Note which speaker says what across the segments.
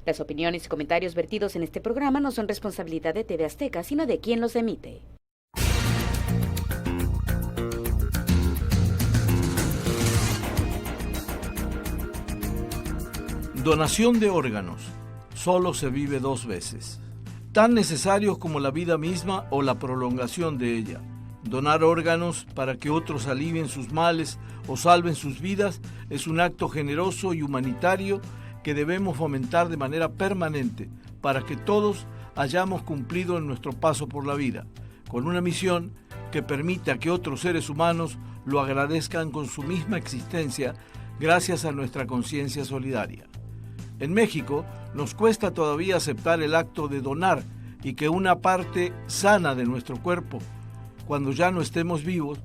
Speaker 1: Las opiniones y comentarios vertidos en este programa no son responsabilidad de TV Azteca, sino de quien los emite.
Speaker 2: Donación de órganos. Solo se vive 2 veces. Tan necesarios como la vida misma o la prolongación de ella. Donar órganos para que otros alivien sus males o salven sus vidas es un acto generoso y humanitario que debemos fomentar de manera permanente para que todos hayamos cumplido en nuestro paso por la vida, con una misión que permita que otros seres humanos lo agradezcan con su misma existencia gracias a nuestra conciencia solidaria. En México nos cuesta todavía aceptar el acto de donar y que una parte sana de nuestro cuerpo, cuando ya no estemos vivos,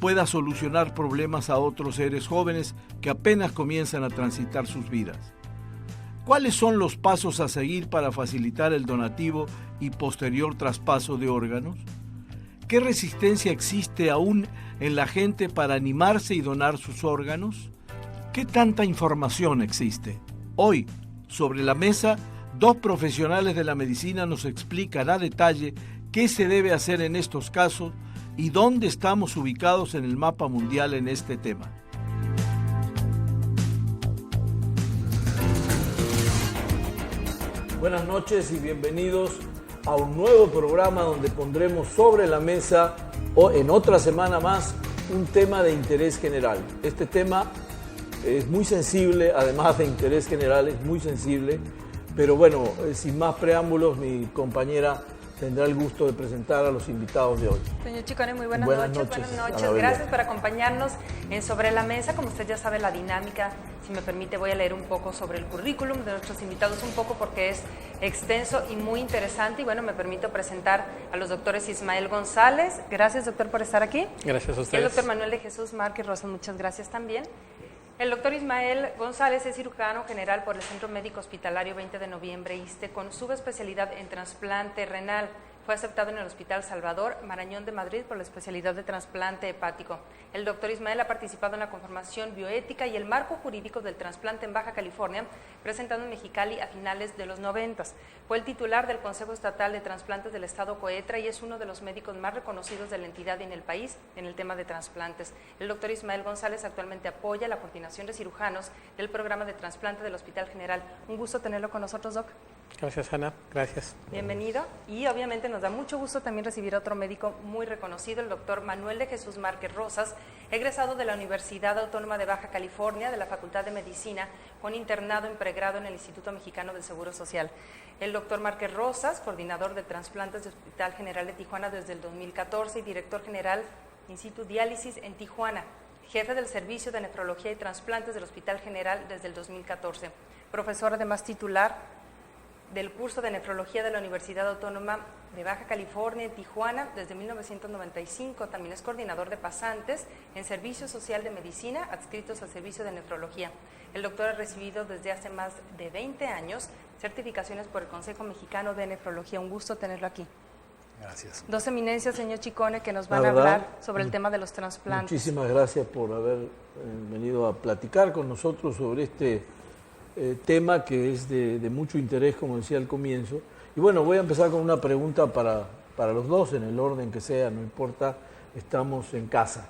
Speaker 2: pueda solucionar problemas a otros seres jóvenes que apenas comienzan a transitar sus vidas. ¿Cuáles son los pasos a seguir para facilitar el donativo y posterior traspaso de órganos? ¿Qué resistencia existe aún en la gente para animarse y donar sus órganos? ¿Qué tanta información existe? Hoy, sobre la mesa, 2 profesionales de la medicina nos explican a detalle qué se debe hacer en estos casos y dónde estamos ubicados en el mapa mundial en este tema. Buenas noches y bienvenidos a un nuevo programa donde pondremos sobre la mesa, o en otra semana más, un tema de interés general. Este tema es muy sensible, además de interés general, es muy sensible, pero bueno, sin más preámbulos, mi compañera tendrá el gusto de presentar a los invitados de hoy.
Speaker 3: Señor Chicone, muy buenas noches. Buenas noches. Gracias por acompañarnos en Sobre la Mesa. Como usted ya sabe la dinámica, si me permite voy a leer un poco sobre el currículum de nuestros invitados, un poco porque es extenso y muy interesante. Y bueno, me permito presentar a los doctores Ismael González. Gracias, doctor, por estar aquí.
Speaker 4: Gracias a ustedes.
Speaker 3: Y el doctor Manuel de Jesús Márquez Rosas, muchas gracias también. El doctor Ismael González es cirujano general por el Centro Médico Hospitalario 20 de Noviembre ISSSTE con subespecialidad en trasplante renal. Fue aceptado en el Hospital Salvador Marañón de Madrid por la especialidad de trasplante hepático. El doctor Ismael ha participado en la conformación bioética y el marco jurídico del trasplante en Baja California, presentado en Mexicali a finales de los 90. Fue el titular del Consejo Estatal de Trasplantes del Estado Coetra y es uno de los médicos más reconocidos de la entidad y en el país en el tema de trasplantes. El doctor Ismael González actualmente apoya la coordinación de cirujanos del programa de trasplante del Hospital General. Un gusto tenerlo con nosotros, doc.
Speaker 4: Gracias, Ana. Gracias.
Speaker 3: Bienvenido. Y obviamente nos da mucho gusto también recibir a otro médico muy reconocido, el doctor Manuel de Jesús Márquez Rosas, egresado de la Universidad Autónoma de Baja California, de la Facultad de Medicina, con internado en pregrado en el Instituto Mexicano del Seguro Social. El doctor Márquez Rosas, coordinador de trasplantes del Hospital General de Tijuana desde el 2014 y director general in situ diálisis en Tijuana, jefe del Servicio de Nefrología y Trasplantes del Hospital General desde el 2014, profesor además titular del curso de nefrología de la Universidad Autónoma de Baja California en Tijuana desde 1995. También es coordinador de pasantes en Servicio Social de Medicina adscritos al Servicio de Nefrología. El doctor ha recibido desde hace más de 20 años certificaciones por el Consejo Mexicano de Nefrología. Un gusto tenerlo aquí.
Speaker 4: Gracias.
Speaker 3: 2 eminencias, señor Chicone, que nos van a hablar sobre el tema de los trasplantes.
Speaker 2: Muchísimas gracias por haber venido a platicar con nosotros sobre este tema que es de mucho interés, como decía al comienzo. Y bueno, voy a empezar con una pregunta para los dos, en el orden que sea, no importa, estamos en casa.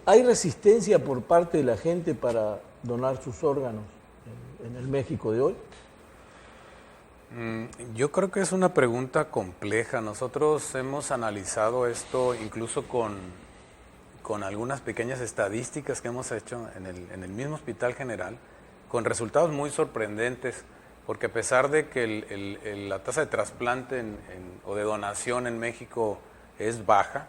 Speaker 2: ¿Hay resistencia por parte de la gente para donar sus órganos en el México de hoy?
Speaker 5: Yo creo que es una pregunta compleja. Nosotros hemos analizado esto incluso con algunas pequeñas estadísticas que hemos hecho en el mismo Hospital General, con resultados muy sorprendentes, porque a pesar de que la tasa de trasplante o de donación en México es baja,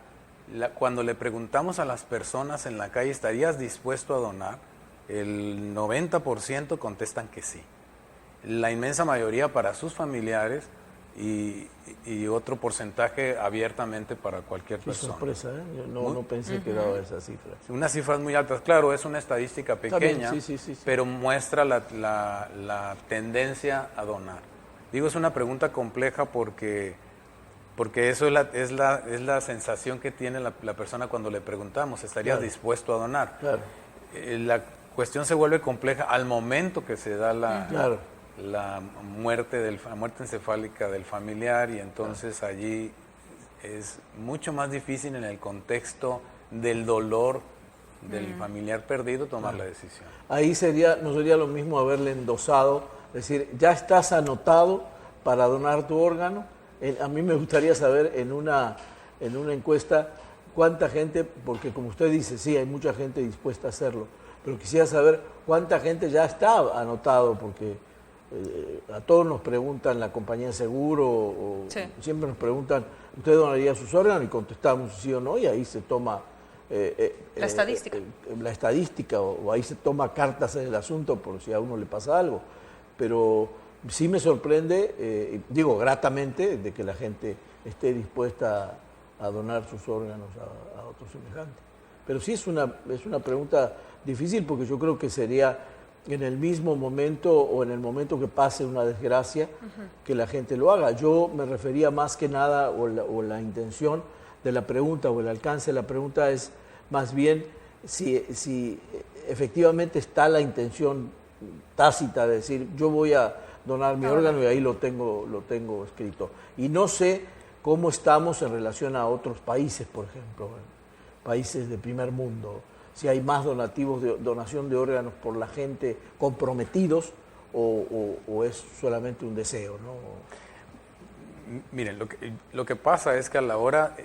Speaker 5: cuando le preguntamos a las personas en la calle, ¿estarías dispuesto a donar?, el 90% contestan que sí. La inmensa mayoría para sus familiares y otro porcentaje abiertamente para cualquier persona.
Speaker 2: Sorpresa, ¿eh? Yo no pensé que daba esa cifra.
Speaker 5: Unas cifras muy altas, claro, es una estadística pequeña,
Speaker 2: sí.
Speaker 5: pero muestra la tendencia a donar. Digo, es una pregunta compleja porque eso es la sensación que tiene la persona cuando le preguntamos, ¿estarías dispuesto a donar?
Speaker 2: Claro.
Speaker 5: La cuestión se vuelve compleja al momento que se da la muerte encefálica del familiar, y entonces allí es mucho más difícil en el contexto del dolor del familiar perdido tomar la decisión.
Speaker 2: Ahí no sería lo mismo haberle endosado, es decir, ya estás anotado para donar tu órgano. A mí me gustaría saber en una encuesta cuánta gente, porque como usted dice, sí, hay mucha gente dispuesta a hacerlo, pero quisiera saber cuánta gente ya está anotado, porque a todos nos preguntan la compañía de seguro, o siempre nos preguntan, ¿usted donaría sus órganos? Y contestamos sí o no, y ahí se toma
Speaker 3: la estadística.
Speaker 2: La estadística, o ahí se toma cartas en el asunto por si a uno le pasa algo. Pero sí me sorprende, digo gratamente, de que la gente esté dispuesta a donar sus órganos a otros semejantes. Pero sí es una pregunta difícil, porque yo creo que sería en el mismo momento o en el momento que pase una desgracia que la gente lo haga. Yo me refería más que nada, o la intención de la pregunta o el alcance de la pregunta es más bien si efectivamente está la intención tácita de decir yo voy a donar mi órgano, y ahí lo tengo escrito. Y no sé cómo estamos en relación a otros países, por ejemplo, países de primer mundo, si hay más donativos de donación de órganos por la gente comprometidos o es solamente un deseo, ¿no?
Speaker 5: Miren, lo que pasa es que a la hora,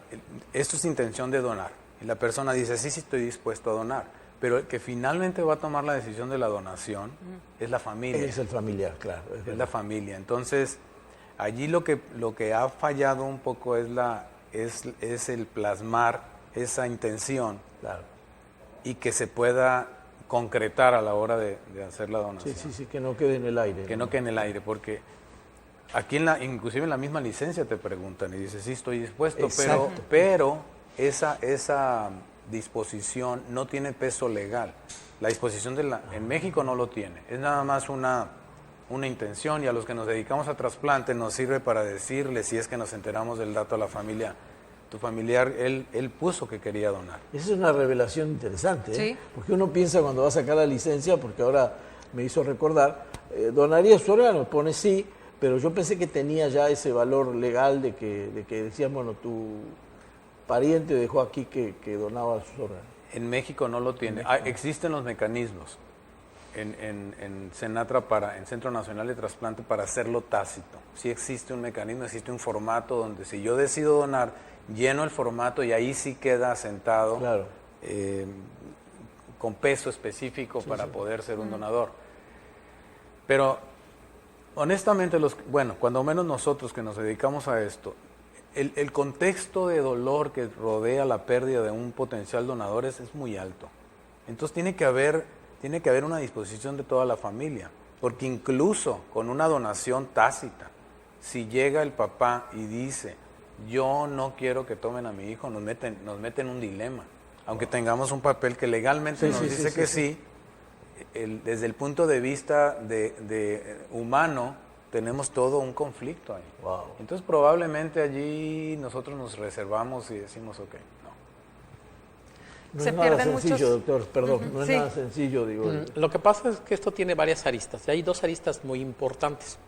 Speaker 5: esto es intención de donar, y la persona dice, sí estoy dispuesto a donar, pero el que finalmente va a tomar la decisión de la donación es la familia.
Speaker 2: Es el familiar, claro.
Speaker 5: Es la familia. Entonces, allí lo que ha fallado un poco es el plasmar esa intención,
Speaker 2: claro,
Speaker 5: y que se pueda concretar a la hora de hacer la donación.
Speaker 2: Sí, que no quede en el aire.
Speaker 5: Que no quede en el aire, porque aquí inclusive en la misma licencia te preguntan y dices, sí, estoy dispuesto, pero esa disposición no tiene peso legal. La disposición en México no lo tiene, es nada más una intención, y a los que nos dedicamos a trasplante nos sirve para decirle, si es que nos enteramos del dato a la familia, tu familiar, él puso que quería donar.
Speaker 2: Esa es una revelación interesante,
Speaker 3: ¿Sí?
Speaker 2: Porque uno piensa cuando va a sacar la licencia, porque ahora me hizo recordar, ¿donaría su órgano? Pone sí, pero yo pensé que tenía ya ese valor legal de que decían, bueno, tu pariente dejó aquí que donaba sus órganos.
Speaker 5: En México no lo tiene. Existen los mecanismos en Senatra, en Centro Nacional de Trasplante, para hacerlo tácito. Sí existe un mecanismo, existe un formato donde si yo decido donar, lleno el formato y ahí sí queda asentado,
Speaker 2: claro,
Speaker 5: con peso específico para poder ser un donador. Pero honestamente, cuando menos nosotros que nos dedicamos a esto, el contexto de dolor que rodea la pérdida de un potencial donador es muy alto. Entonces tiene que haber una disposición de toda la familia, porque incluso con una donación tácita, si llega el papá y dice, yo no quiero que tomen a mi hijo, nos meten un dilema. Aunque tengamos un papel que legalmente nos dice que sí, desde el punto de vista de humano, tenemos todo un conflicto ahí.
Speaker 2: Wow.
Speaker 5: Entonces probablemente allí nosotros nos reservamos y decimos, ok, no.
Speaker 2: No
Speaker 3: Se
Speaker 2: es nada
Speaker 3: pierden
Speaker 2: sencillo,
Speaker 3: muchos...
Speaker 2: doctor, perdón, no es
Speaker 3: Sí.
Speaker 2: nada sencillo, digo.
Speaker 4: Lo que pasa es que esto tiene varias aristas, y hay dos aristas muy importantes.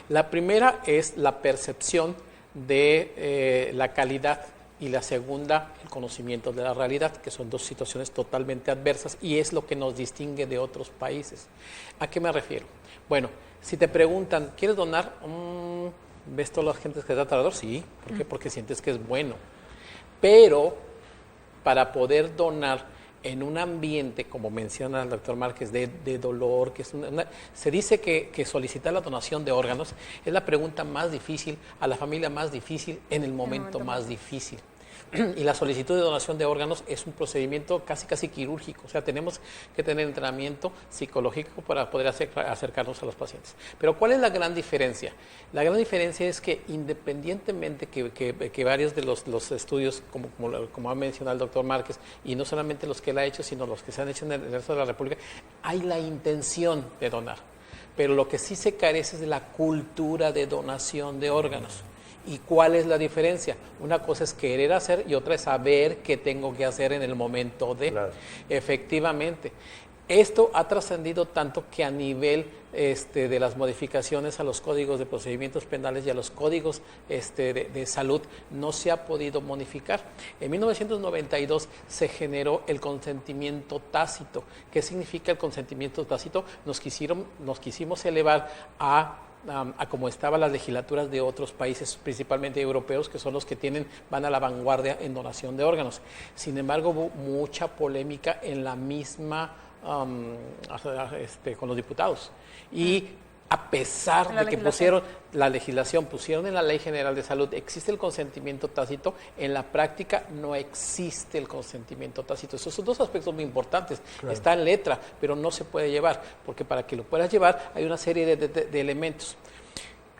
Speaker 4: La primera es la percepción de la calidad, y la segunda, el conocimiento de la realidad, que son dos situaciones totalmente adversas, y es lo que nos distingue de otros países. ¿A qué me refiero? Bueno, si te preguntan, ¿quieres donar? ¿Ves toda la gente que da alrededor? Sí. ¿Por qué? Porque sientes que es bueno. Pero para poder donar en un ambiente, como menciona el doctor Márquez, de dolor, que es se dice que solicitar la donación de órganos es la pregunta más difícil, a la familia más difícil, en el momento más difícil. Y la solicitud de donación de órganos es un procedimiento casi quirúrgico, o sea, tenemos que tener entrenamiento psicológico para poder acercarnos a los pacientes. Pero ¿cuál es la gran diferencia? La gran diferencia es que independientemente que varios de los estudios, como ha mencionado el doctor Márquez, y no solamente los que él ha hecho, sino los que se han hecho en el resto de la República, hay la intención de donar. Pero lo que sí se carece es de la cultura de donación de órganos. ¿Y cuál es la diferencia? Una cosa es querer hacer y otra es saber qué tengo que hacer en el momento de.
Speaker 2: Claro.
Speaker 4: Efectivamente. Esto ha trascendido tanto que a nivel de las modificaciones a los códigos de procedimientos penales y a los códigos de salud no se ha podido modificar. En 1992 se generó el consentimiento tácito. ¿Qué significa el consentimiento tácito? Nos quisimos elevar a como estaban las legislaturas de otros países, principalmente europeos, que son los que van a la vanguardia en donación de órganos. Sin embargo, hubo mucha polémica en la misma con los diputados. Y a pesar de que pusieron la legislación, pusieron en la Ley General de Salud, existe el consentimiento tácito, en la práctica no existe el consentimiento tácito. Esos son dos aspectos muy importantes. Claro. Está en letra, pero no se puede llevar, porque para que lo puedas llevar hay una serie de elementos.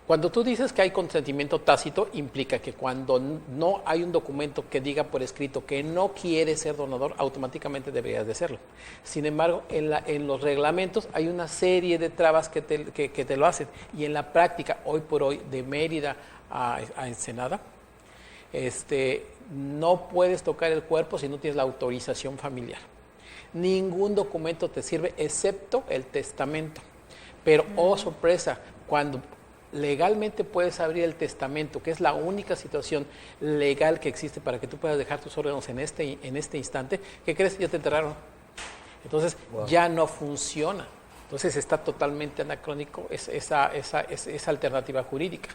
Speaker 4: Cuando tú dices que hay consentimiento tácito, implica que cuando no hay un documento que diga por escrito que no quiere ser donador, automáticamente deberías de serlo. Sin embargo, en los reglamentos hay una serie de trabas que te lo hacen. Y en la práctica, hoy por hoy, de Mérida a Ensenada, no puedes tocar el cuerpo si no tienes la autorización familiar. Ningún documento te sirve excepto el testamento. Pero, oh sorpresa, cuando legalmente puedes abrir el testamento, que es la única situación legal que existe para que tú puedas dejar tus órganos en este instante, ¿qué crees? Ya te enterraron. Entonces, ya no funciona. Entonces, está totalmente anacrónico esa alternativa jurídica.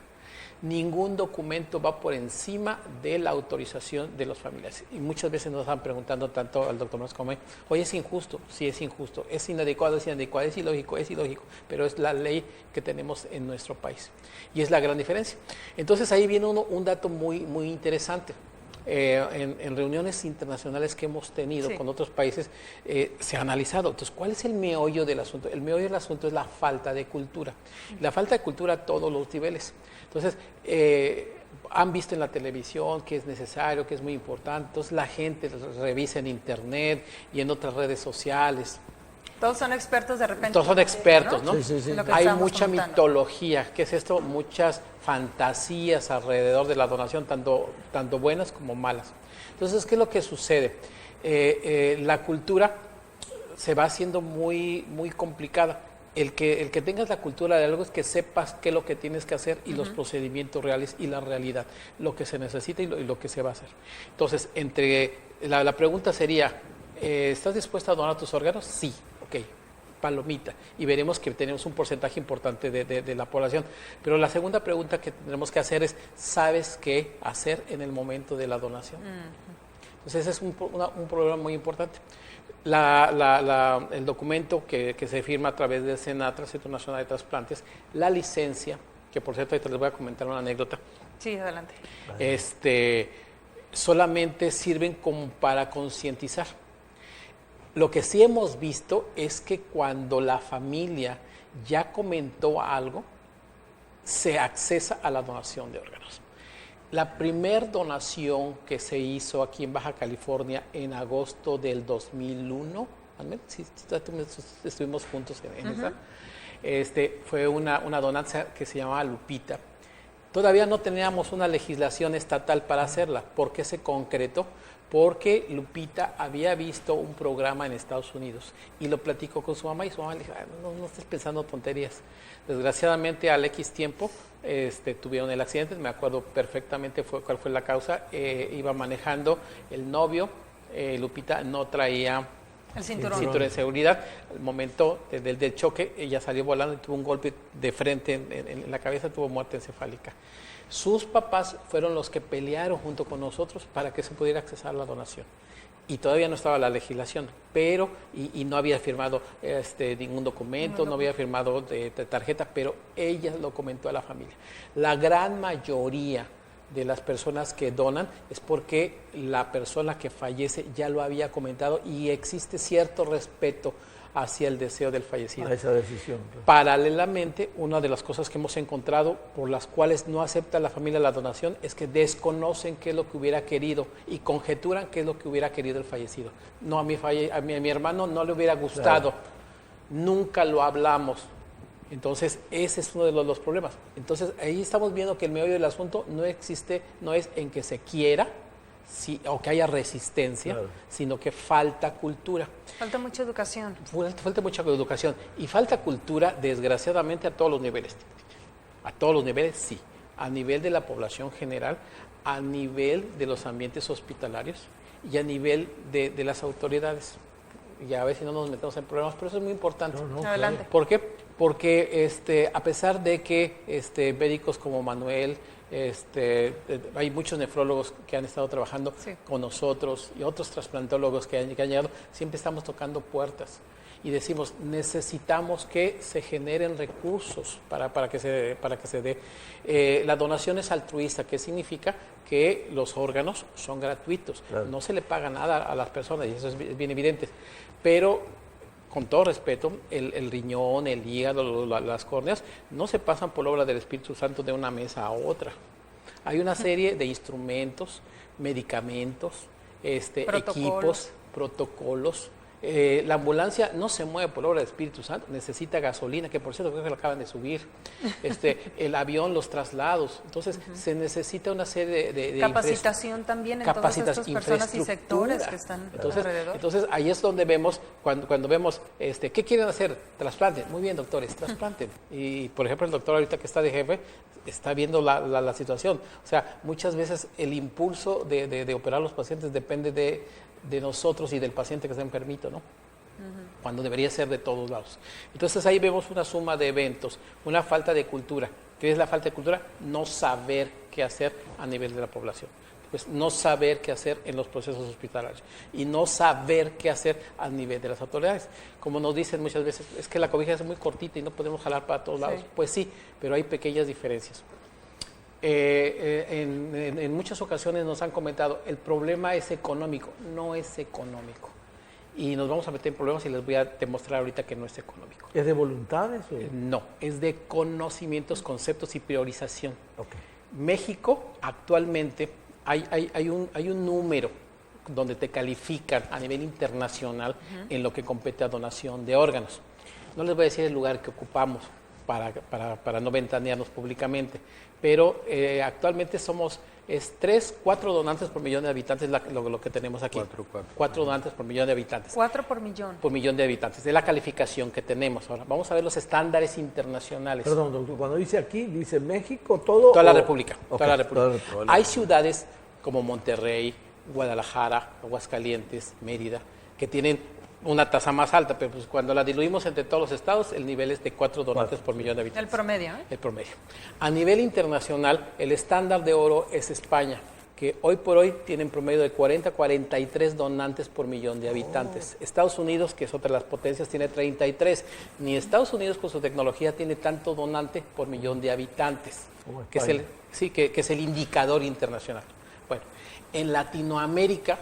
Speaker 4: Ningún documento va por encima de la autorización de los familiares. Y muchas veces nos están preguntando tanto al doctor Más como, oye, ¿es injusto? Sí, es injusto. ¿Es inadecuado? Es inadecuado. ¿Es ilógico? Pero es la ley que tenemos en nuestro país. Y es la gran diferencia. Entonces ahí viene un dato muy, muy interesante. En reuniones internacionales que hemos tenido con otros países se ha analizado. Entonces, ¿cuál es el meollo del asunto? El meollo del asunto es la falta de cultura. La falta de cultura a todos los niveles. Entonces, han visto en la televisión que es necesario, que es muy importante. Entonces, la gente revisa en internet y en otras redes sociales.
Speaker 3: Todos son expertos de repente.
Speaker 4: Todos son expertos, ¿no?
Speaker 2: Sí.
Speaker 4: Hay mucha mitología. ¿Qué es esto? Muchas fantasías alrededor de la donación, tanto buenas como malas. Entonces, ¿qué es lo que sucede? La cultura se va haciendo muy, muy complicada. El que tengas la cultura de algo es que sepas qué es lo que tienes que hacer y los procedimientos reales y la realidad, lo que se necesita y lo que se va a hacer. Entonces, la pregunta sería, ¿estás dispuesta a donar tus órganos? Sí. Ok, palomita. Y veremos que tenemos un porcentaje importante de la población. Pero la segunda pregunta que tendremos que hacer es, ¿sabes qué hacer en el momento de la donación? Entonces, ese es un problema muy importante. El documento que se firma a través del CENATRA, Centro Nacional de Trasplantes, la licencia, que por cierto ahorita les voy a comentar una anécdota.
Speaker 3: Sí, adelante.
Speaker 4: Solamente sirven como para concientizar. Lo que sí hemos visto es que cuando la familia ya comentó algo, se accesa a la donación de órganos. La primer donación que se hizo aquí en Baja California en agosto del 2001, sí, estuvimos juntos en esa, fue una donante que se llamaba Lupita. Todavía no teníamos una legislación estatal para hacerla. ¿Por qué se concretó? Porque Lupita había visto un programa en Estados Unidos y lo platicó con su mamá y su mamá le dijo, no estés pensando tonterías. Desgraciadamente al X tiempo tuvieron el accidente, me acuerdo perfectamente cuál fue la causa. Iba manejando el novio, Lupita no traía el cinturón de seguridad. Al momento del choque ella salió volando y tuvo un golpe de frente en la cabeza, tuvo muerte encefálica. Sus papás fueron los que pelearon junto con nosotros para que se pudiera accesar a la donación. Y todavía no estaba la legislación, pero y no había firmado ningún documento, no había firmado de tarjeta, pero ella lo comentó a la familia. La gran mayoría de las personas que donan es porque la persona que fallece ya lo había comentado y existe cierto respeto hacia el deseo del fallecido.
Speaker 2: A esa decisión. Claro.
Speaker 4: Paralelamente, una de las cosas que hemos encontrado por las cuales no acepta la familia la donación es que desconocen qué es lo que hubiera querido y conjeturan qué es lo que hubiera querido el fallecido. No, a mi hermano no le hubiera gustado, claro. Nunca lo hablamos. Entonces, ese es uno de los problemas. Entonces, ahí estamos viendo que el meollo del asunto no es en que se quiera, o que haya resistencia, sino que falta cultura.
Speaker 3: Falta mucha educación.
Speaker 4: Falta mucha educación y falta cultura, desgraciadamente, a todos los niveles. A todos los niveles, sí. A nivel de la población general, a nivel de los ambientes hospitalarios y a nivel de las autoridades. Y a veces no nos metemos en problemas, pero eso es muy importante.
Speaker 3: Adelante.
Speaker 4: ¿Por qué? Porque a pesar de que médicos como Manuel, hay muchos nefrólogos que han estado trabajando con nosotros y otros trasplantólogos que han llegado, siempre estamos tocando puertas y decimos, necesitamos que se generen recursos para que se dé. La donación es altruista, que significa que los órganos son gratuitos, no se le paga nada a las personas y eso es bien evidente, pero con todo respeto, el riñón, el hígado, las córneas, no se pasan por obra del Espíritu Santo de una mesa a otra. Hay una serie de instrumentos, medicamentos, equipos, protocolos. La ambulancia no se mueve por obra del Espíritu Santo, necesita gasolina, que por cierto creo que lo acaban de subir, el avión, los traslados, entonces se necesita una serie de
Speaker 3: capacitación también en todas estas personas y sectores que están alrededor.
Speaker 4: Entonces ahí es donde vemos, cuando vemos, ¿qué quieren hacer? Trasplante. Muy bien, doctores, trasplanten. Y por ejemplo el doctor ahorita que está de jefe está viendo la situación, o sea, muchas veces el impulso de operar a los pacientes depende de nosotros y del paciente que está enfermito, ¿no? Cuando debería ser de todos lados. Entonces ahí vemos una suma de eventos, una falta de cultura. ¿Qué es la falta de cultura? No saber qué hacer a nivel de la población. Pues no saber qué hacer en los procesos hospitalarios y no saber qué hacer a nivel de las autoridades. Como nos dicen muchas veces, es que la cobija es muy cortita y no podemos jalar para todos lados. Pues sí, pero hay pequeñas diferencias. En muchas ocasiones nos han comentado, el problema es económico. No es económico. Y nos vamos a meter en problemas y les voy a demostrar ahorita que no es económico.
Speaker 6: ¿Es de voluntades?
Speaker 4: No, es de conocimientos, conceptos y priorización.
Speaker 6: Okay.
Speaker 4: México actualmente hay un número donde te califican a nivel internacional en lo que compete a donación de órganos. No les voy a decir el lugar que ocupamos para no ventanearnos públicamente, pero actualmente somos 4 donantes por millón de habitantes lo que tenemos aquí. 4 donantes por millón de habitantes.
Speaker 3: 4 por millón.
Speaker 4: Por millón de habitantes, es la calificación que tenemos. Ahora, vamos a ver los estándares internacionales.
Speaker 6: Perdón, doctor, cuando dice aquí, dice México, todo...
Speaker 4: Toda la República.
Speaker 6: Okay.
Speaker 4: Toda la República. Hay ciudades como Monterrey, Guadalajara, Aguascalientes, Mérida, que tienen una tasa más alta, pero pues cuando la diluimos entre todos los estados, el nivel es de 4 donantes por millón de habitantes.
Speaker 3: El promedio,
Speaker 4: El promedio. A nivel internacional, el estándar de oro es España, que hoy por hoy tienen promedio de 43 donantes por millón de habitantes. Estados Unidos, que es otra de las potencias, tiene 33. Ni Estados Unidos con su tecnología tiene tanto donante por millón de habitantes, que es el indicador internacional. Bueno, en Latinoamérica,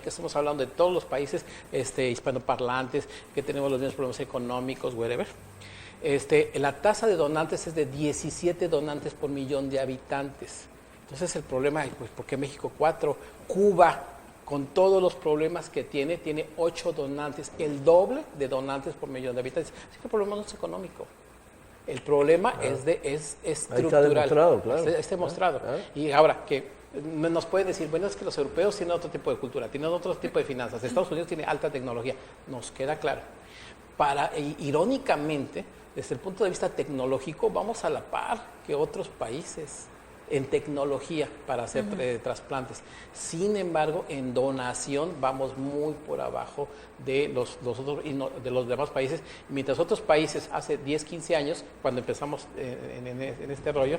Speaker 4: estamos hablando de todos los países hispanoparlantes, que tenemos los mismos problemas económicos, whatever. La tasa de donantes es de 17 donantes por millón de habitantes. Entonces el problema es, pues, ¿por qué México 4? Cuba, con todos los problemas que tiene 8 donantes, el doble de donantes por millón de habitantes. Así que el problema no es económico. El problema es estructural.
Speaker 6: Está demostrado, claro.
Speaker 4: Está demostrado. Y ahora, que nos pueden decir, bueno, es que los europeos tienen otro tipo de cultura, tienen otro tipo de finanzas, Estados Unidos tiene alta tecnología, nos queda claro. Irónicamente, desde el punto de vista tecnológico, vamos a la par que otros países en tecnología para hacer trasplantes. Sin embargo, en donación vamos muy por abajo de los otros, de los demás países. Mientras otros países hace 10, 15 años, cuando empezamos en este rollo,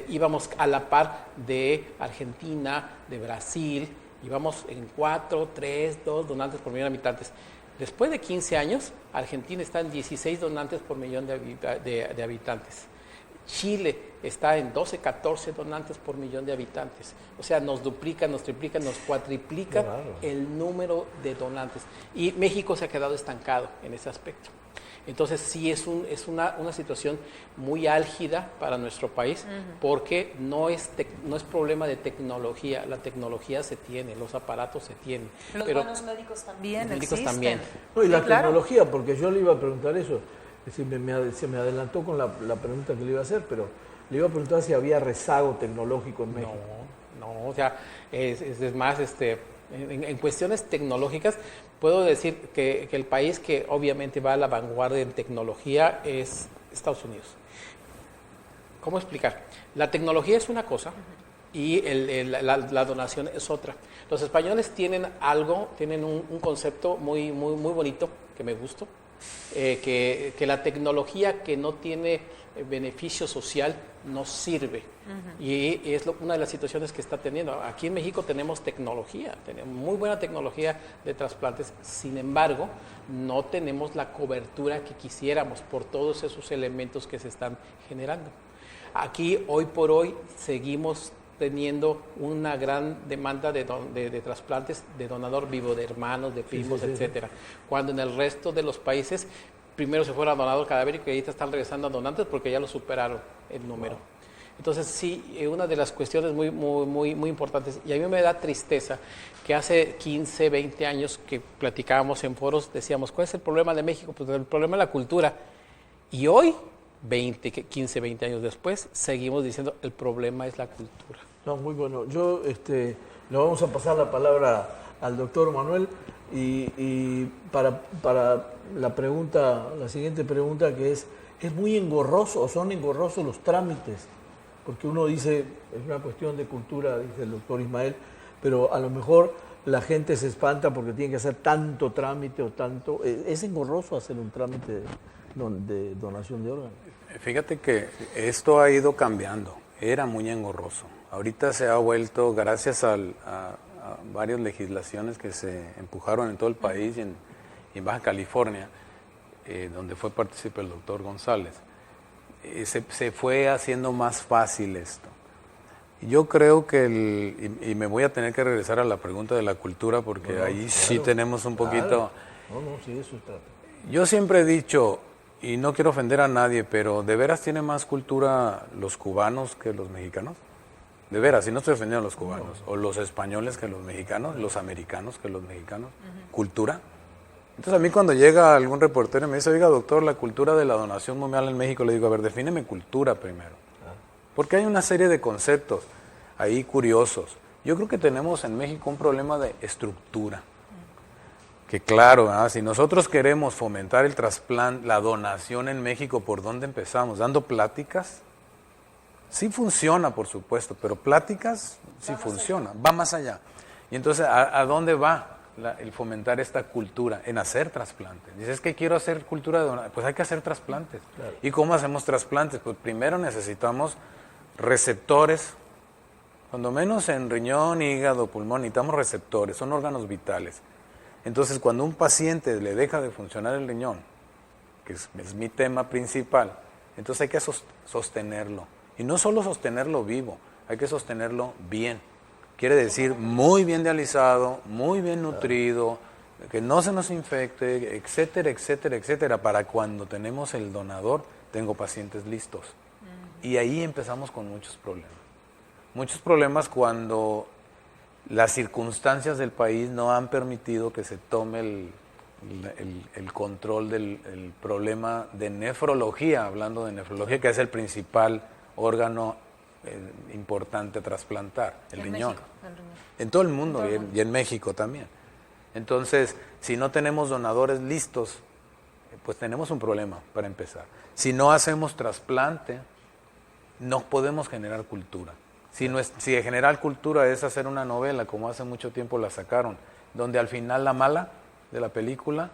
Speaker 4: íbamos a la par de Argentina, de Brasil, íbamos en 4, 3, 2 donantes por millón de habitantes. Después de 15 años, Argentina está en 16 donantes por millón de habitantes. Chile está en 12, 14 donantes por millón de habitantes. O sea, nos duplica, nos triplica, nos cuatriplica el número de donantes. Y México se ha quedado estancado en ese aspecto. Entonces, sí es una situación muy álgida para nuestro país, porque no es problema de tecnología. La tecnología se tiene, los aparatos se tienen.
Speaker 3: Pero buenos médicos también existen.
Speaker 6: No, y la tecnología, porque yo le iba a preguntar eso. Es decir, se me adelantó con la pregunta que le iba a hacer, pero le iba a preguntar si había rezago tecnológico en México.
Speaker 4: No, o sea, es más, en cuestiones tecnológicas, puedo decir que el país que obviamente va a la vanguardia en tecnología es Estados Unidos. ¿Cómo explicar? La tecnología es una cosa y la donación es otra. Los españoles tienen un concepto muy bonito que me gustó, que la tecnología que no tiene beneficio social no sirve. Y es una de las situaciones que está teniendo. Aquí en México tenemos muy buena tecnología de trasplantes, sin embargo, no tenemos la cobertura que quisiéramos por todos esos elementos que se están generando. Aquí, hoy por hoy, seguimos teniendo una gran demanda de trasplantes de donador vivo, de hermanos, de primos, etcétera. Cuando en el resto de los países primero se fuera donador cadavérico y ahorita están regresando a donantes porque ya lo superaron el número. Wow. Entonces sí, una de las cuestiones muy importantes, y a mí me da tristeza que hace 15, 20 años que platicábamos en foros, decíamos, ¿cuál es el problema de México? Pues el problema es la cultura. Y hoy, 15, 20 años después, seguimos diciendo, el problema es la cultura.
Speaker 6: No, muy bueno. Yo le vamos a pasar la palabra al doctor Manuel y para la siguiente pregunta, que es muy engorroso o son engorrosos los trámites, porque uno dice, es una cuestión de cultura, dice el doctor Ismael, pero a lo mejor la gente se espanta porque tiene que hacer tanto trámite o tanto. ¿Es engorroso hacer un trámite de donación de órganos?
Speaker 5: Fíjate que esto ha ido cambiando, era muy engorroso. Ahorita se ha vuelto, gracias a varias legislaciones que se empujaron en todo el país y en Baja California, donde fue partícipe el doctor González, se fue haciendo más fácil esto. Yo creo que, y me voy a tener que regresar a la pregunta de la cultura, porque ahí claro, sí tenemos un poquito...
Speaker 6: sí, eso está.
Speaker 5: Yo siempre he dicho, y no quiero ofender a nadie, pero ¿de veras tienen más cultura los cubanos que los mexicanos? De veras, y no estoy ofendiendo a los cubanos, o los españoles que los mexicanos, los americanos que los mexicanos. ¿Cultura? Entonces a mí cuando llega algún reportero y me dice, oiga doctor, la cultura de la donación mundial en México, le digo, a ver, defíneme cultura primero. Porque hay una serie de conceptos ahí curiosos. Yo creo que tenemos en México un problema de estructura. Que claro, si nosotros queremos fomentar el trasplante, la donación en México, ¿por dónde empezamos? ¿Dando pláticas? Sí funciona, por supuesto, pero pláticas sí funciona, va más allá. Y entonces, ¿a dónde va el fomentar esta cultura? En hacer trasplantes. Dices que quiero hacer cultura de donación, pues hay que hacer trasplantes. Claro. ¿Y cómo hacemos trasplantes? Pues primero necesitamos receptores, cuando menos en riñón, hígado, pulmón, necesitamos receptores, son órganos vitales. Entonces, cuando un paciente le deja de funcionar el riñón, que es mi tema principal, entonces hay que sostenerlo. Y no solo sostenerlo vivo, hay que sostenerlo bien. Quiere decir muy bien dializado, muy bien nutrido, que no se nos infecte, etcétera, etcétera, etcétera. Para cuando tenemos el donador, tengo pacientes listos. Y ahí empezamos con muchos problemas. Muchos problemas cuando las circunstancias del país no han permitido que se tome el control del problema de nefrología, hablando de nefrología, que es el principal órgano importante a trasplantar, el riñón. En todo el mundo y en México también. Entonces, si no tenemos donadores listos, pues tenemos un problema para empezar. Si no hacemos trasplante, no podemos generar cultura. Si generar cultura es hacer una novela, como hace mucho tiempo la sacaron, donde al final la mala de la película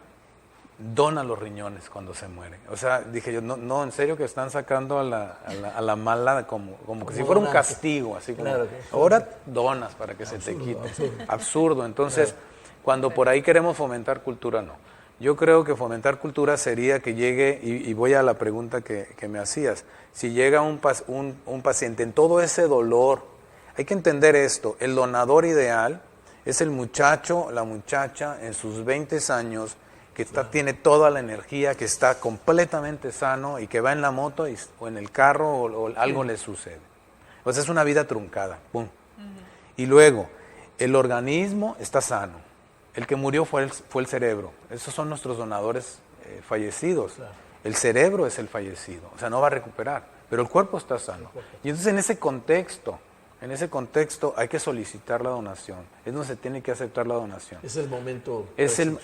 Speaker 5: dona los riñones cuando se muere. O sea, dije yo, no, en serio que están sacando a la mala como que si fuera un castigo, así como, claro, ahora donas para que absurdo, se te quite. Absurdo. Entonces, claro, cuando por ahí queremos fomentar cultura, no. Yo creo que fomentar cultura sería que llegue, y voy a la pregunta que me hacías, si llega un paciente en todo ese dolor, hay que entender esto, el donador ideal es el muchacho, la muchacha en sus 20 años, que tiene toda la energía, que está completamente sano y que va en la moto o en el carro o algo le sucede. O sea, es una vida truncada. ¡Pum! Y luego, el organismo está sano. El que murió fue el cerebro. Esos son nuestros donadores fallecidos. Claro. El cerebro es el fallecido. O sea, no va a recuperar. Pero el cuerpo está sano. Y entonces, en ese contexto, En ese contexto hay que solicitar la donación, es donde se tiene que aceptar la donación.
Speaker 6: Es el momento.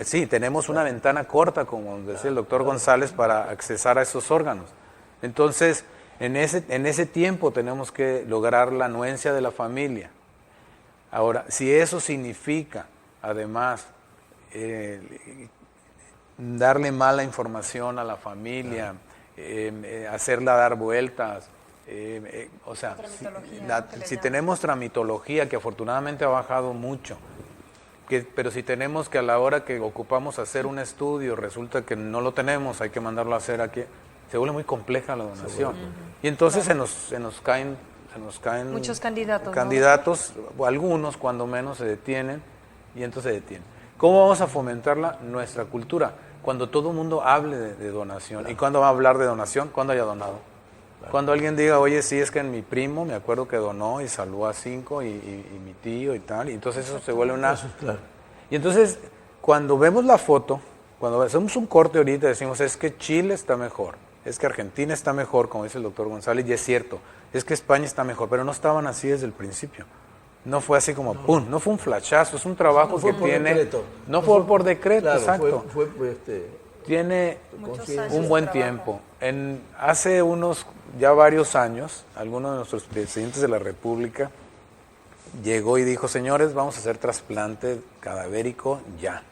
Speaker 5: Sí, tenemos una ventana corta, como decía el doctor González, para accesar a esos órganos. Entonces, en ese tiempo tenemos que lograr la anuencia de la familia. Ahora, si eso significa, además, darle mala información a la familia, hacerla dar vueltas, o sea, si tenemos tramitología, que afortunadamente ha bajado mucho, pero si tenemos que a la hora que ocupamos hacer un estudio, resulta que no lo tenemos, hay que mandarlo a hacer aquí, se vuelve muy compleja la donación. Y entonces se nos caen
Speaker 3: muchos candidatos.
Speaker 5: Candidatos, o algunos cuando menos se detienen, y entonces se detienen. ¿Cómo vamos a fomentarla? Nuestra cultura. Cuando todo el mundo hable de donación. ¿Y cuándo va a hablar de donación? Cuando haya donado. Cuando alguien diga, oye, sí, es que en mi primo me acuerdo que donó y salvó a 5 y mi tío y tal, y entonces eso se vuelve una...
Speaker 6: Eso es claro.
Speaker 5: Y entonces, cuando vemos la foto, cuando hacemos un corte ahorita, decimos, es que Chile está mejor, es que Argentina está mejor, como dice el doctor González, y es cierto, es que España está mejor, pero no estaban así desde el principio. No fue así como, ¡pum!, no fue un flachazo, es un trabajo que tiene...
Speaker 6: Decreto.
Speaker 5: No fue por decreto,
Speaker 6: claro,
Speaker 5: exacto.
Speaker 6: Fue
Speaker 5: tiene
Speaker 3: Muchos años
Speaker 5: un buen
Speaker 3: de
Speaker 5: tiempo. Hace ya varios años, alguno de nuestros presidentes de la República llegó y dijo, señores, vamos a hacer trasplante cadavérico ya.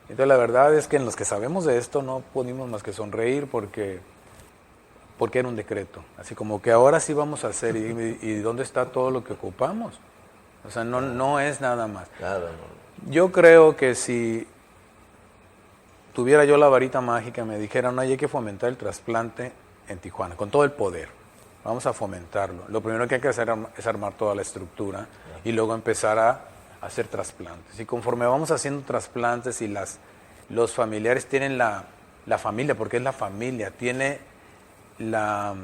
Speaker 5: Entonces la verdad es que en los que sabemos de esto no pudimos más que sonreír porque era un decreto. Así como que ahora sí vamos a hacer y ¿dónde está todo lo que ocupamos? O sea, no es nada más.
Speaker 6: Claro, no.
Speaker 5: Yo creo que si tuviera yo la varita mágica, me dijeran, no, hay que fomentar el trasplante en Tijuana, con todo el poder. Vamos a fomentarlo. Lo primero que hay que hacer es armar toda la estructura y luego empezar a hacer trasplantes. Y conforme vamos haciendo trasplantes y los familiares tienen la familia, porque es la familia, tiene la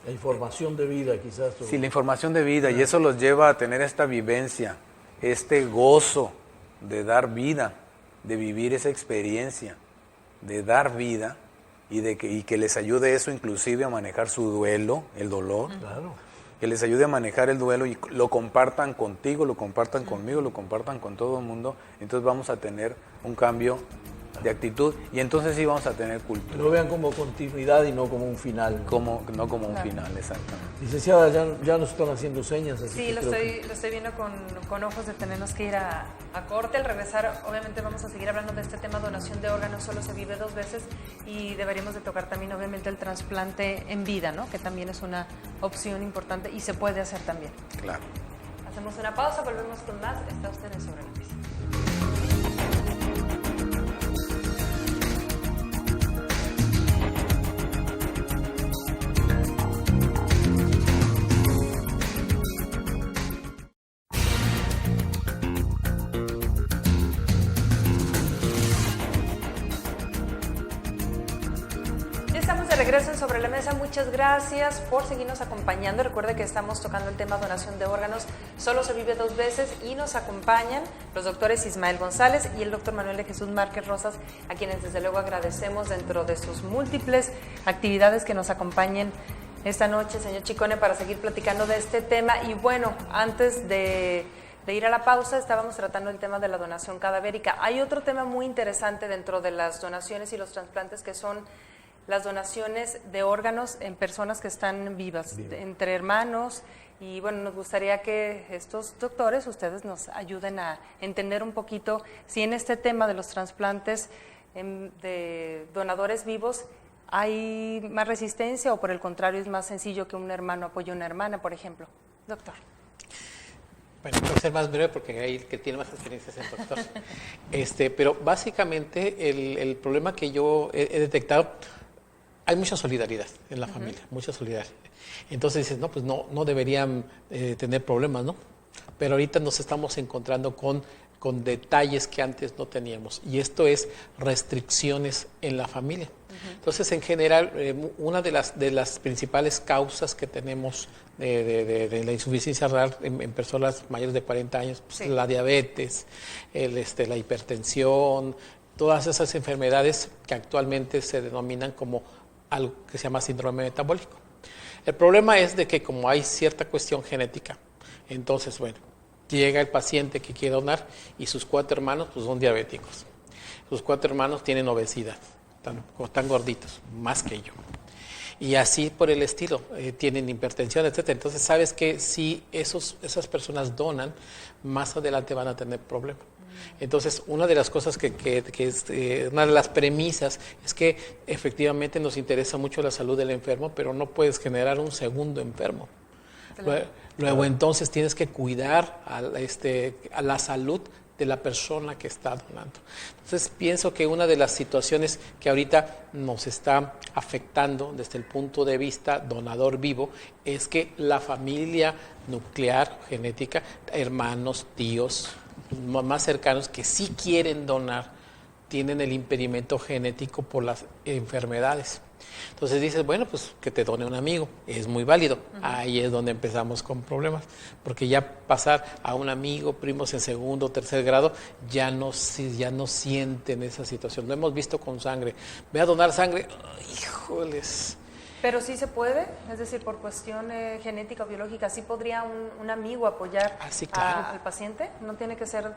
Speaker 6: información de vida, quizás.
Speaker 5: Sí, la información de vida, y eso los lleva a tener esta vivencia, este gozo de dar vida, de vivir esa experiencia, de dar vida y que les ayude eso inclusive a manejar su duelo, el dolor.
Speaker 6: Claro.
Speaker 5: Que les ayude a manejar el duelo y lo compartan contigo, lo compartan conmigo, lo compartan con todo el mundo. Entonces vamos a tener un cambio de actitud y entonces sí vamos a tener cultura.
Speaker 6: Lo vean como continuidad y no como un final.
Speaker 5: No como un final, exactamente.
Speaker 6: Licenciada, ya nos están haciendo señas. Así
Speaker 3: Sí,
Speaker 6: que
Speaker 3: lo estoy viendo con ojos de tenernos que ir a corte. Al regresar, obviamente vamos a seguir hablando de este tema, donación de órganos, solo se vive 2 veces, y deberíamos de tocar también, obviamente, el trasplante en vida, ¿no? Que también es una opción importante y se puede hacer también.
Speaker 5: Claro.
Speaker 3: Hacemos una pausa, volvemos con más. Está usted en Sobre la Mesa. Regreso en Sobre la Mesa, muchas gracias por seguirnos acompañando. Recuerde que estamos tocando el tema donación de órganos, solo se vive 2 veces, y nos acompañan los doctores Ismael González y el doctor Manuel de Jesús Márquez Rosas, a quienes desde luego agradecemos dentro de sus múltiples actividades que nos acompañen esta noche, señor Chicone, para seguir platicando de este tema. Y bueno, antes de ir a la pausa, estábamos tratando el tema de la donación cadavérica. Hay otro tema muy interesante dentro de las donaciones y los trasplantes, que son las donaciones de órganos en personas que están vivas, entre hermanos. Y bueno, nos gustaría que estos doctores, ustedes nos ayuden a entender un poquito si en este tema de los trasplantes de donadores vivos hay más resistencia o por el contrario es más sencillo que un hermano apoye a una hermana, por ejemplo. Doctor.
Speaker 4: Bueno, voy a ser más breve porque ahí el que tiene más experiencia es el doctor. Pero básicamente el problema que yo he detectado, hay mucha solidaridad en la familia, mucha solidaridad. Entonces dices, no, pues no deberían tener problemas, ¿no? Pero ahorita nos estamos encontrando con detalles que antes no teníamos. Y esto es restricciones en la familia. Entonces, en general, una de las principales causas que tenemos de la insuficiencia renal en personas mayores de 40 años, pues, sí, la diabetes, la hipertensión, todas esas enfermedades que actualmente se denominan como algo que se llama síndrome metabólico. El problema es de que como hay cierta cuestión genética, Entonces, bueno, llega el paciente que quiere donar y sus 4 hermanos pues son diabéticos. Sus 4 hermanos tienen obesidad, están gorditos, más que yo. Y así por el estilo, tienen hipertensión, etc. Entonces, sabes que si esas personas donan, más adelante van a tener problemas. Entonces, una de las cosas que es una de las premisas es que efectivamente nos interesa mucho la salud del enfermo, pero no puedes generar un segundo enfermo. Luego entonces tienes que cuidar a la salud de la persona que está donando. Entonces pienso que una de las situaciones que ahorita nos está afectando desde el punto de vista donador vivo es que la familia nuclear, genética, hermanos, tíos más cercanos que sí quieren donar, tienen el impedimento genético por las enfermedades. Entonces dices, bueno, pues que te done un amigo, es muy válido. Ahí es donde empezamos con problemas, porque ya pasar a un amigo, primos en segundo o tercer grado, ya no sienten esa situación. Lo hemos visto con sangre. Ve a donar sangre, híjoles.
Speaker 3: Pero sí se puede, es decir, por cuestión genética o biológica, ¿sí podría un amigo apoyar
Speaker 4: sí, claro.
Speaker 3: al paciente? No tiene que ser...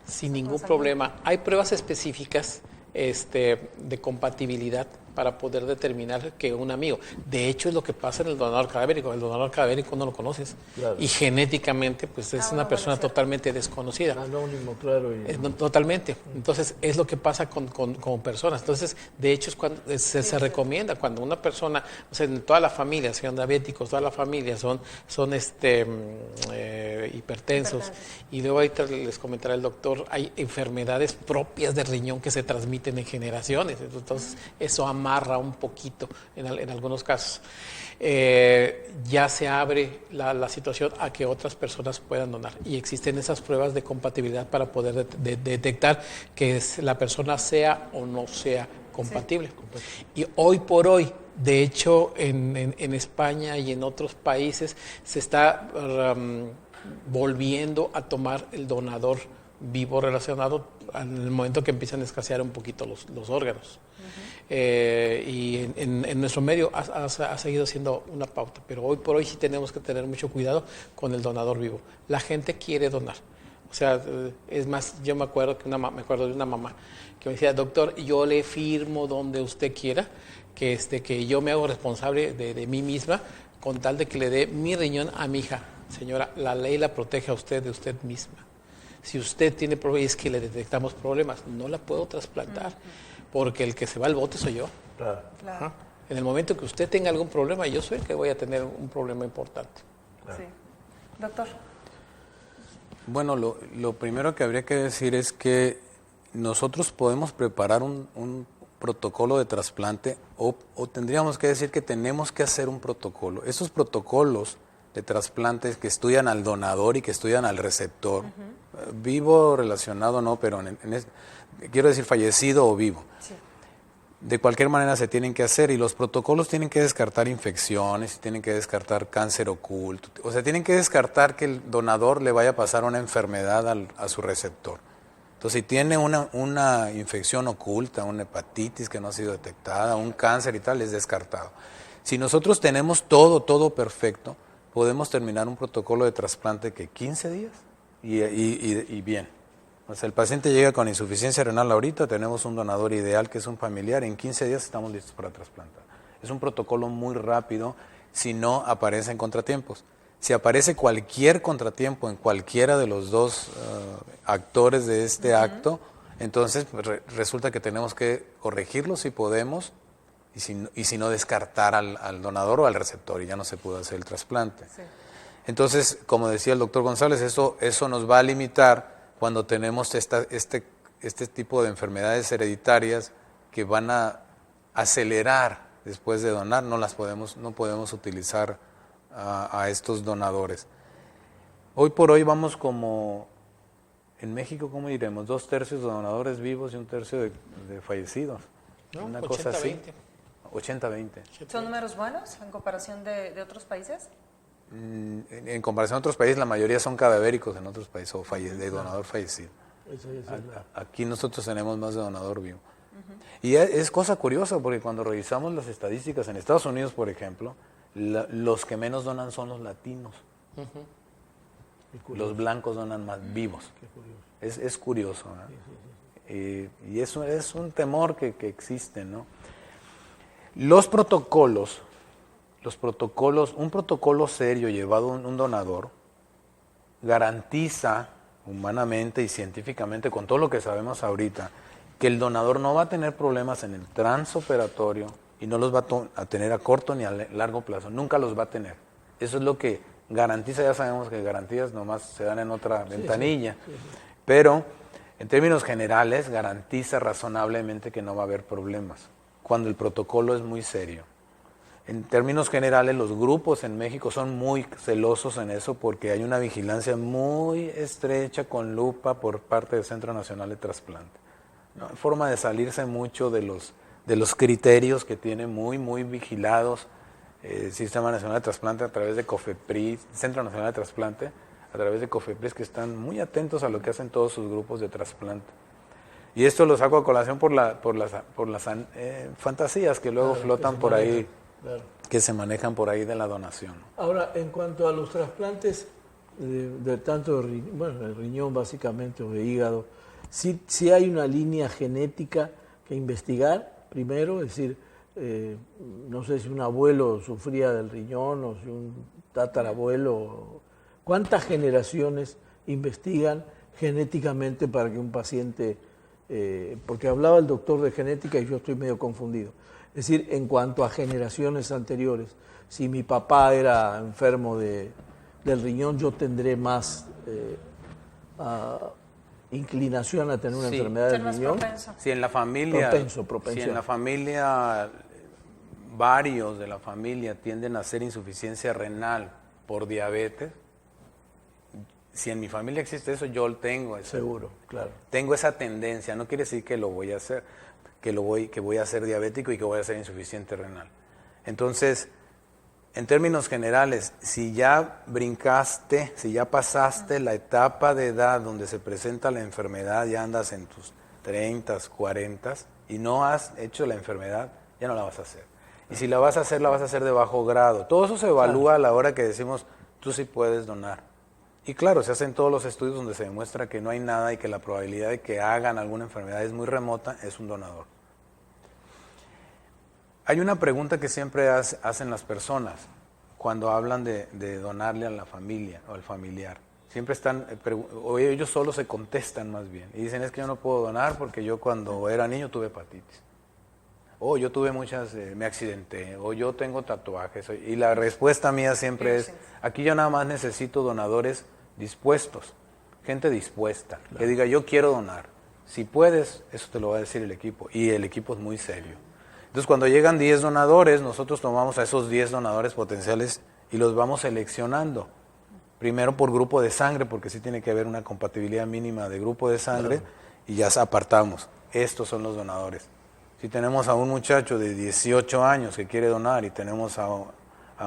Speaker 4: Sin ningún problema. Hay pruebas específicas de compatibilidad para poder determinar que un amigo. De hecho, es lo que pasa en el donador cadavérico. El donador cadavérico no lo conoces. Claro. Y genéticamente, pues es una persona totalmente desconocida.
Speaker 6: Anónimo, claro.
Speaker 4: Totalmente. Entonces, es lo que pasa con personas. Entonces, de hecho, es cuando se recomienda, cuando una persona, o sea, en toda la familia, sean diabéticos, toda la familia son hipertensos. Y luego ahorita les comentará el doctor, hay enfermedades propias del riñón que se transmiten en generaciones. Entonces, eso amarra un poquito en algunos casos. Ya se abre la situación a que otras personas puedan donar y existen esas pruebas de compatibilidad para poder detectar que la persona sea o no sea compatible. Sí. Y hoy por hoy, de hecho, en España y en otros países se está volviendo a tomar el donador vivo relacionado en el momento que empiezan a escasear un poquito los órganos. Y en nuestro medio ha seguido siendo una pauta, pero hoy por hoy sí tenemos que tener mucho cuidado con el donador vivo. La gente quiere donar. O sea, es más, yo me acuerdo de una mamá que me decía, doctor, yo le firmo donde usted quiera, que yo me hago responsable de mí misma con tal de que le dé mi riñón a mi hija. Señora, la ley la protege a usted de usted misma. Si usted tiene problemas, es que le detectamos problemas, no la puedo trasplantar, porque el que se va al bote soy yo. Claro. En el momento que usted tenga algún problema, yo soy el que voy a tener un problema importante.
Speaker 3: Claro. Sí. Doctor.
Speaker 5: Bueno, lo primero que habría que decir es que nosotros podemos preparar un protocolo de trasplante o tendríamos que decir que tenemos que hacer un protocolo. Esos protocolos de trasplantes que estudian al donador y que estudian al receptor, vivo, relacionado no, pero quiero decir fallecido o vivo. Sí. De cualquier manera se tienen que hacer y los protocolos tienen que descartar infecciones, tienen que descartar cáncer oculto, o sea, tienen que descartar que el donador le vaya a pasar una enfermedad a su receptor. Entonces, si tiene una infección oculta, una hepatitis que no ha sido detectada, un cáncer y tal, es descartado. Si nosotros tenemos todo perfecto, podemos terminar un protocolo de trasplante que 15 días y bien. O sea, el paciente llega con insuficiencia renal ahorita, tenemos un donador ideal que es un familiar, en 15 días estamos listos para trasplantar. Es un protocolo muy rápido si no aparecen contratiempos. Si aparece cualquier contratiempo en cualquiera de los dos actores de este acto, entonces resulta que tenemos que corregirlo si podemos y si no descartar al donador o al receptor y ya no se pudo hacer el trasplante. Sí. Entonces, como decía el doctor González, eso nos va a limitar cuando tenemos este tipo de enfermedades hereditarias que van a acelerar después de donar, no podemos utilizar a estos donadores. Hoy por hoy vamos como, en México, ¿cómo diremos? 2/3 de donadores vivos y 1/3 de fallecidos.
Speaker 4: No,
Speaker 5: una
Speaker 4: 80,
Speaker 5: cosa así.
Speaker 4: 20.
Speaker 5: 80-20.
Speaker 3: ¿Son números buenos en comparación de otros países?
Speaker 5: En comparación a otros países, la mayoría son cadavéricos en otros países o de donador fallecido. Aquí nosotros tenemos más de donador vivo. Y es cosa curiosa porque cuando revisamos las estadísticas en Estados Unidos, por ejemplo, los que menos donan son los latinos. Los blancos donan más vivos. Es curioso, ¿no? Y eso es un temor que existe, ¿no? Los protocolos, un protocolo serio llevado a un donador garantiza humanamente y científicamente, con todo lo que sabemos ahorita, que el donador no va a tener problemas en el transoperatorio y no los va a tener a corto ni a largo plazo, nunca los va a tener. Eso es lo que garantiza, ya sabemos que garantías nomás se dan en otra ventanilla, pero en términos generales garantiza razonablemente que no va a haber problemas, cuando el protocolo es muy serio. En términos generales, los grupos en México son muy celosos en eso porque hay una vigilancia muy estrecha con lupa por parte del Centro Nacional de Trasplante. No hay forma de salirse mucho de los criterios que tiene muy vigilados el Sistema Nacional de Trasplante a través de COFEPRIS, Centro Nacional de Trasplante, a través de COFEPRIS, que están muy atentos a lo que hacen todos sus grupos de trasplante. Y esto lo saco a colación por las fantasías que luego flotan por ahí, que se manejan por ahí de la donación.
Speaker 6: Ahora, en cuanto a los trasplantes, de tanto de riñón básicamente o de hígado, sí hay una línea genética que investigar primero, es decir, no sé si un abuelo sufría del riñón o si un tatarabuelo. ¿Cuántas generaciones investigan genéticamente para que un paciente, porque hablaba el doctor de genética y yo estoy medio confundido, es decir, en cuanto a generaciones anteriores, si mi papá era enfermo del riñón, yo tendré más inclinación a tener una enfermedad del riñón?
Speaker 5: Si en la familia,
Speaker 6: propensión.
Speaker 5: Si en la familia varios de la familia tienden a hacer insuficiencia renal por diabetes, si en mi familia existe eso, yo lo tengo.
Speaker 6: Seguro, claro.
Speaker 5: Tengo esa tendencia, no quiere decir que lo voy a hacer, que voy a ser diabético y que voy a ser insuficiente renal. Entonces, en términos generales, si ya brincaste, si ya pasaste la etapa de edad donde se presenta la enfermedad, ya andas en tus 30, 40 y no has hecho la enfermedad, ya no la vas a hacer. Y si la vas a hacer de bajo grado. Todo eso se evalúa a la hora que decimos, tú sí puedes donar. Y claro, se hacen todos los estudios donde se demuestra que no hay nada y que la probabilidad de que hagan alguna enfermedad es muy remota, es un donador. Hay una pregunta que siempre hacen las personas cuando hablan de donarle a la familia o al familiar. Siempre están, o ellos solo se contestan más bien. Y dicen, es que yo no puedo donar porque yo cuando era niño tuve hepatitis. O yo tuve me accidenté, o yo tengo tatuajes. Y la respuesta mía siempre es, aquí yo nada más necesito donadores dispuestos, gente dispuesta, que diga, yo quiero donar. Si puedes, eso te lo va a decir el equipo, y el equipo es muy serio. Entonces, cuando llegan 10 donadores, nosotros tomamos a esos 10 donadores potenciales y los vamos seleccionando. Primero por grupo de sangre, porque sí tiene que haber una compatibilidad mínima de grupo de sangre, y ya apartamos. Estos son los donadores. Si tenemos a un muchacho de 18 años que quiere donar y tenemos a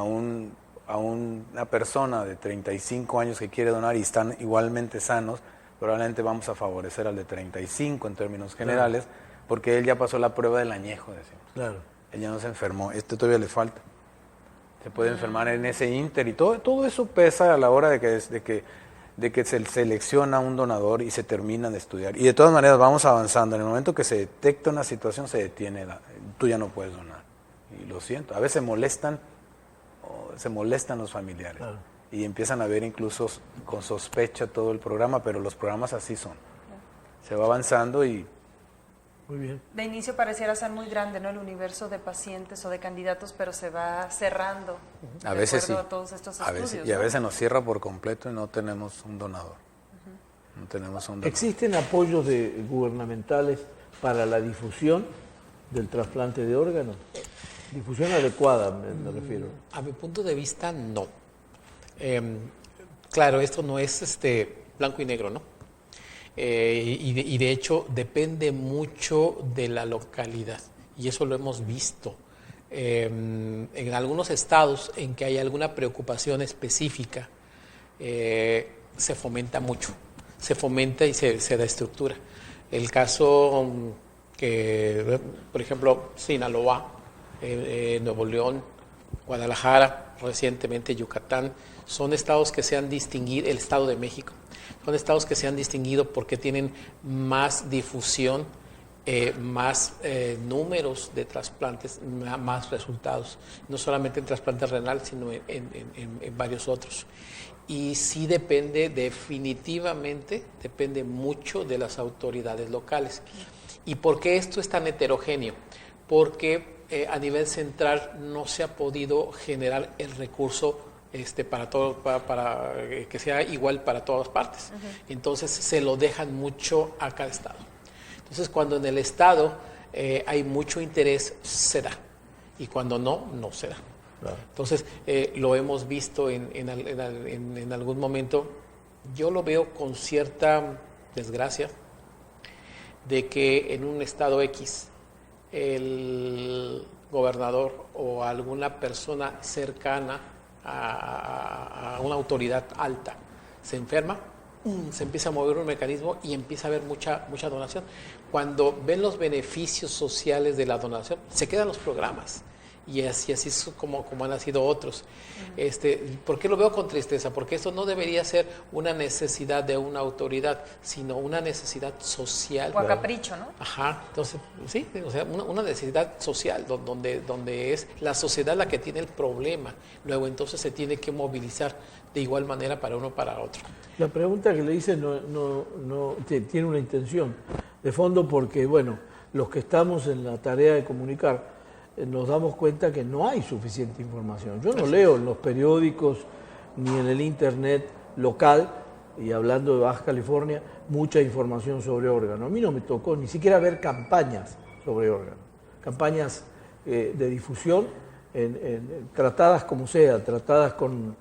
Speaker 5: una persona de 35 años que quiere donar y están igualmente sanos, probablemente vamos a favorecer al de 35 en términos generales, porque él ya pasó la prueba del añejo, decimos.
Speaker 6: Claro.
Speaker 5: Él ya no se enfermó, todavía le falta. Se puede enfermar en ese ínter y todo eso pesa a la hora de que se selecciona un donador y se termina de estudiar. Y de todas maneras vamos avanzando. En el momento que se detecta una situación, se detiene. Tú ya no puedes donar. Y lo siento. A veces se molestan los familiares. Claro. Y empiezan a ver incluso con sospecha todo el programa, pero los programas así son. Se va avanzando y...
Speaker 6: Muy bien.
Speaker 3: De inicio pareciera ser muy grande, ¿no?, el universo de pacientes o de candidatos, pero se va cerrando.
Speaker 5: A veces sí.
Speaker 3: A todos estos estudios,
Speaker 5: y a veces nos cierra por completo y no tenemos un donador. No tenemos un donador.
Speaker 6: ¿Existen apoyos gubernamentales para la difusión del trasplante de órganos? Difusión adecuada, me refiero.
Speaker 4: A mi punto de vista, no. Claro, esto no es blanco y negro, ¿no? Y de hecho depende mucho de la localidad, y eso lo hemos visto. En algunos estados en que hay alguna preocupación específica, se fomenta mucho, y se da estructura. El caso que, por ejemplo, Sinaloa, Nuevo León, Guadalajara, recientemente Yucatán, son estados que se han distinguido, el Estado de México, son estados que se han distinguido porque tienen más difusión, más números de trasplantes, más resultados, no solamente en trasplante renal, sino en varios otros. Y sí definitivamente depende mucho de las autoridades locales. ¿Y por qué esto es tan heterogéneo? Porque a nivel central no se ha podido generar el recurso para que sea igual para todas partes. Entonces se lo dejan mucho a cada estado. Entonces cuando en el estado hay mucho interés, se da. Y cuando no, no se da. Claro. Entonces lo hemos visto en algún momento. Yo lo veo con cierta desgracia de que en un estado X el gobernador o alguna persona cercana a una autoridad alta se enferma, se empieza a mover un mecanismo y empieza a haber mucha donación. Cuando ven los beneficios sociales de la donación, se quedan los programas. Y así es como han nacido otros. ¿Por qué lo veo con tristeza? Porque esto no debería ser una necesidad de una autoridad, sino una necesidad social.
Speaker 3: O a capricho, ¿no?
Speaker 4: Ajá, entonces, sí, o sea, una necesidad social, donde es la sociedad la que tiene el problema. Luego entonces se tiene que movilizar de igual manera para uno para otro.
Speaker 6: La pregunta que le hice no tiene una intención de fondo porque, bueno, los que estamos en la tarea de comunicar, nos damos cuenta que no hay suficiente información. Yo no leo en los periódicos ni en el internet local, y hablando de Baja California, mucha información sobre órganos. A mí no me tocó ni siquiera ver campañas sobre órganos, campañas de difusión, tratadas como sea, tratadas con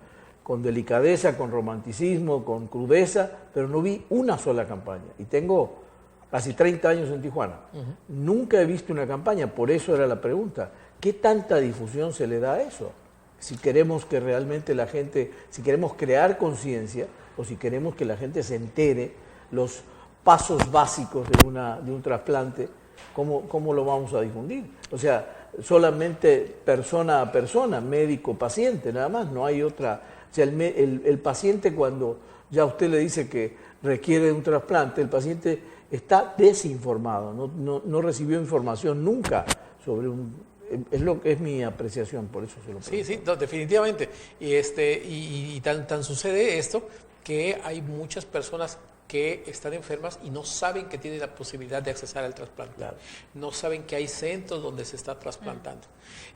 Speaker 6: delicadeza, con romanticismo, con crudeza, pero no vi una sola campaña. Y tengo casi 30 años en Tijuana. Nunca he visto una campaña, por eso era la pregunta. ¿Qué tanta difusión se le da a eso? Si queremos que realmente la gente, si queremos crear conciencia o si queremos que la gente se entere los pasos básicos de un trasplante, ¿cómo lo vamos a difundir? O sea, solamente persona a persona, médico-paciente, nada más, no hay otra. O sea, el paciente, cuando ya usted le dice que requiere un trasplante, el paciente está desinformado, no recibió información nunca sobre es mi apreciación, por eso se lo pregunto.
Speaker 4: Sí, no, definitivamente. Y tan sucede esto que hay muchas personas que están enfermas y no saben que tienen la posibilidad de accesar al trasplante. Claro. No saben que hay centros donde se está trasplantando.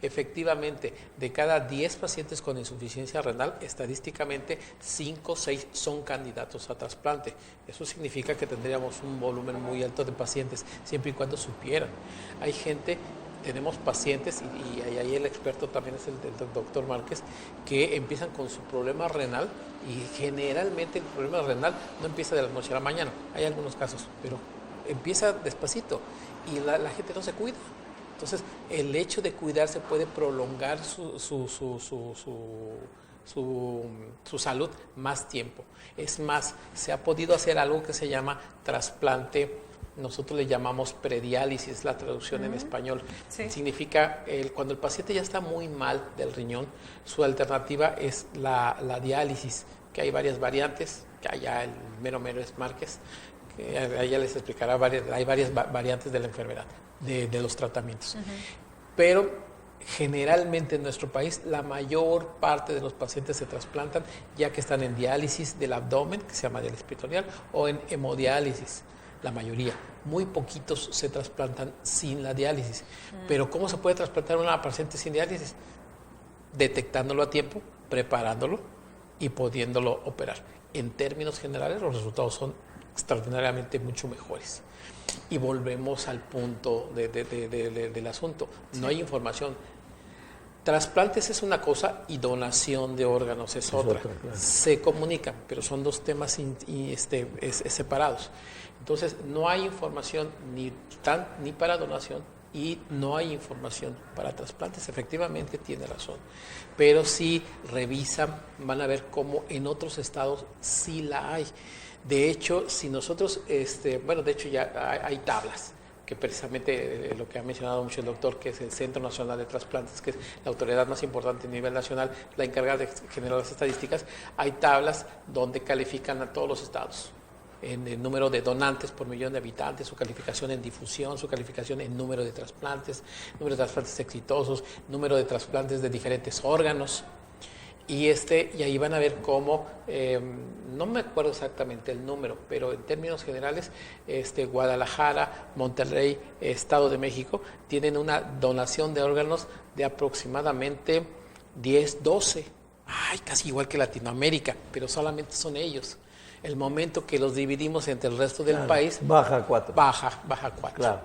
Speaker 4: Efectivamente, de cada 10 pacientes con insuficiencia renal, estadísticamente 5 o 6 son candidatos a trasplante. Eso significa que tendríamos un volumen muy alto de pacientes, siempre y cuando supieran. Hay gente, tenemos pacientes, y ahí el experto también es el doctor Márquez, que empiezan con su problema renal, y generalmente el problema renal no empieza de la noche a la mañana. Hay algunos casos, pero empieza despacito y la gente no se cuida. Entonces, el hecho de cuidarse puede prolongar su salud más tiempo. Es más, se ha podido hacer algo que se llama trasplante. Nosotros le llamamos prediálisis, la traducción en español. Sí. Significa cuando el paciente ya está muy mal del riñón, su alternativa es la diálisis, que hay varias variantes, que allá el mero es Márquez, que allá les explicará, hay varias variantes de la enfermedad, de los tratamientos. Pero generalmente en nuestro país la mayor parte de los pacientes se trasplantan ya que están en diálisis del abdomen, que se llama diálisis peritoneal, o en hemodiálisis. La mayoría, muy poquitos se trasplantan sin la diálisis. Pero ¿cómo se puede trasplantar a una paciente sin diálisis? Detectándolo a tiempo, preparándolo y pudiéndolo operar. En términos generales, los resultados son extraordinariamente mucho mejores. Y volvemos al punto del asunto. No hay información. Trasplantes es una cosa y donación de órganos es otra. Claro. Se comunican, pero son dos temas separados. Entonces, no hay información ni para donación y no hay información para trasplantes. Efectivamente, tiene razón. Pero si revisan, van a ver cómo en otros estados sí la hay. De hecho, si nosotros, de hecho ya hay tablas que precisamente lo que ha mencionado mucho el doctor, que es el Centro Nacional de Trasplantes, que es la autoridad más importante a nivel nacional, la encargada de generar las estadísticas, hay tablas donde califican a todos los estados en el número de donantes por millón de habitantes, su calificación en difusión, su calificación en número de trasplantes exitosos, número de trasplantes de diferentes órganos. Y ahí van a ver cómo, no me acuerdo exactamente el número, pero en términos generales, Guadalajara, Monterrey, Estado de México, tienen una donación de órganos de aproximadamente 10, 12. Ay, casi igual que Latinoamérica, pero solamente son ellos. El momento que los dividimos entre el resto del país,
Speaker 6: baja 4.
Speaker 4: Baja 4.
Speaker 6: Claro.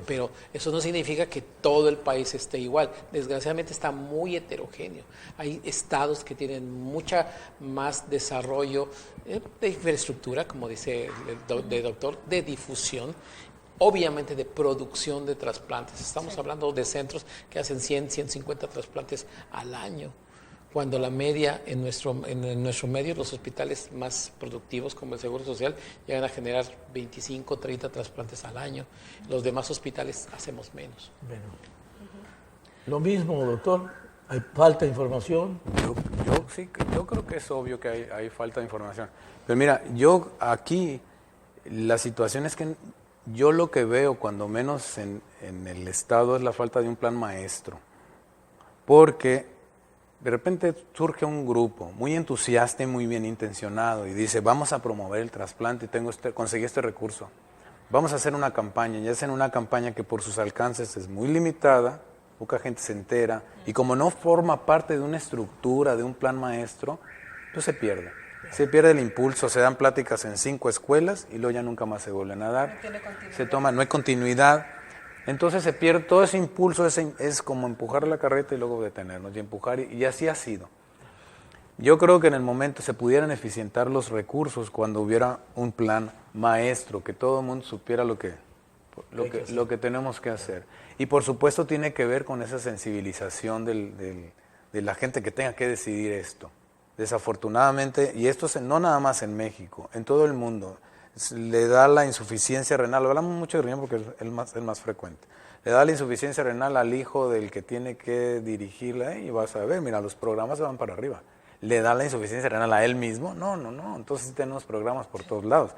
Speaker 4: Pero eso no significa que todo el país esté igual. Desgraciadamente está muy heterogéneo. Hay estados que tienen mucha más desarrollo de infraestructura, como dice el doctor, de difusión, obviamente de producción de trasplantes. Estamos hablando de centros que hacen 100, 150 trasplantes al año, cuando la media en nuestro medio, los hospitales más productivos como el Seguro Social, llegan a generar 25, 30 trasplantes al año. Los demás hospitales hacemos menos.
Speaker 6: Bueno. Lo mismo, doctor, hay falta de información.
Speaker 5: Yo creo que es obvio que hay falta de información. Pero mira, yo aquí, la situación es que yo lo que veo, cuando menos en el Estado, es la falta de un plan maestro. Porque de repente surge un grupo muy entusiasta y muy bien intencionado y dice, vamos a promover el trasplante, conseguí este recurso. Vamos a hacer una campaña, y hacen una campaña que por sus alcances es muy limitada, poca gente se entera, y como no forma parte de una estructura, de un plan maestro, pues se pierde. Se pierde el impulso, se dan pláticas en 5 escuelas y luego ya nunca más se vuelven a dar. No hay continuidad. Entonces se pierde todo ese impulso, es como empujar la carreta y luego detenernos, y empujar, y así ha sido. Yo creo que en el momento se pudieran eficientar los recursos cuando hubiera un plan maestro, que todo el mundo supiera lo que tenemos que hacer. Y por supuesto tiene que ver con esa sensibilización de la gente que tenga que decidir esto. Desafortunadamente, y esto no nada más en México, en todo el mundo, le da la insuficiencia renal. Hablamos mucho de riñón porque es el más frecuente. Le da la insuficiencia renal al hijo del que tiene que dirigirla, y vas a ver, mira, los programas se van para arriba. ¿Le da la insuficiencia renal a él mismo? No. Entonces sí tenemos programas por todos lados.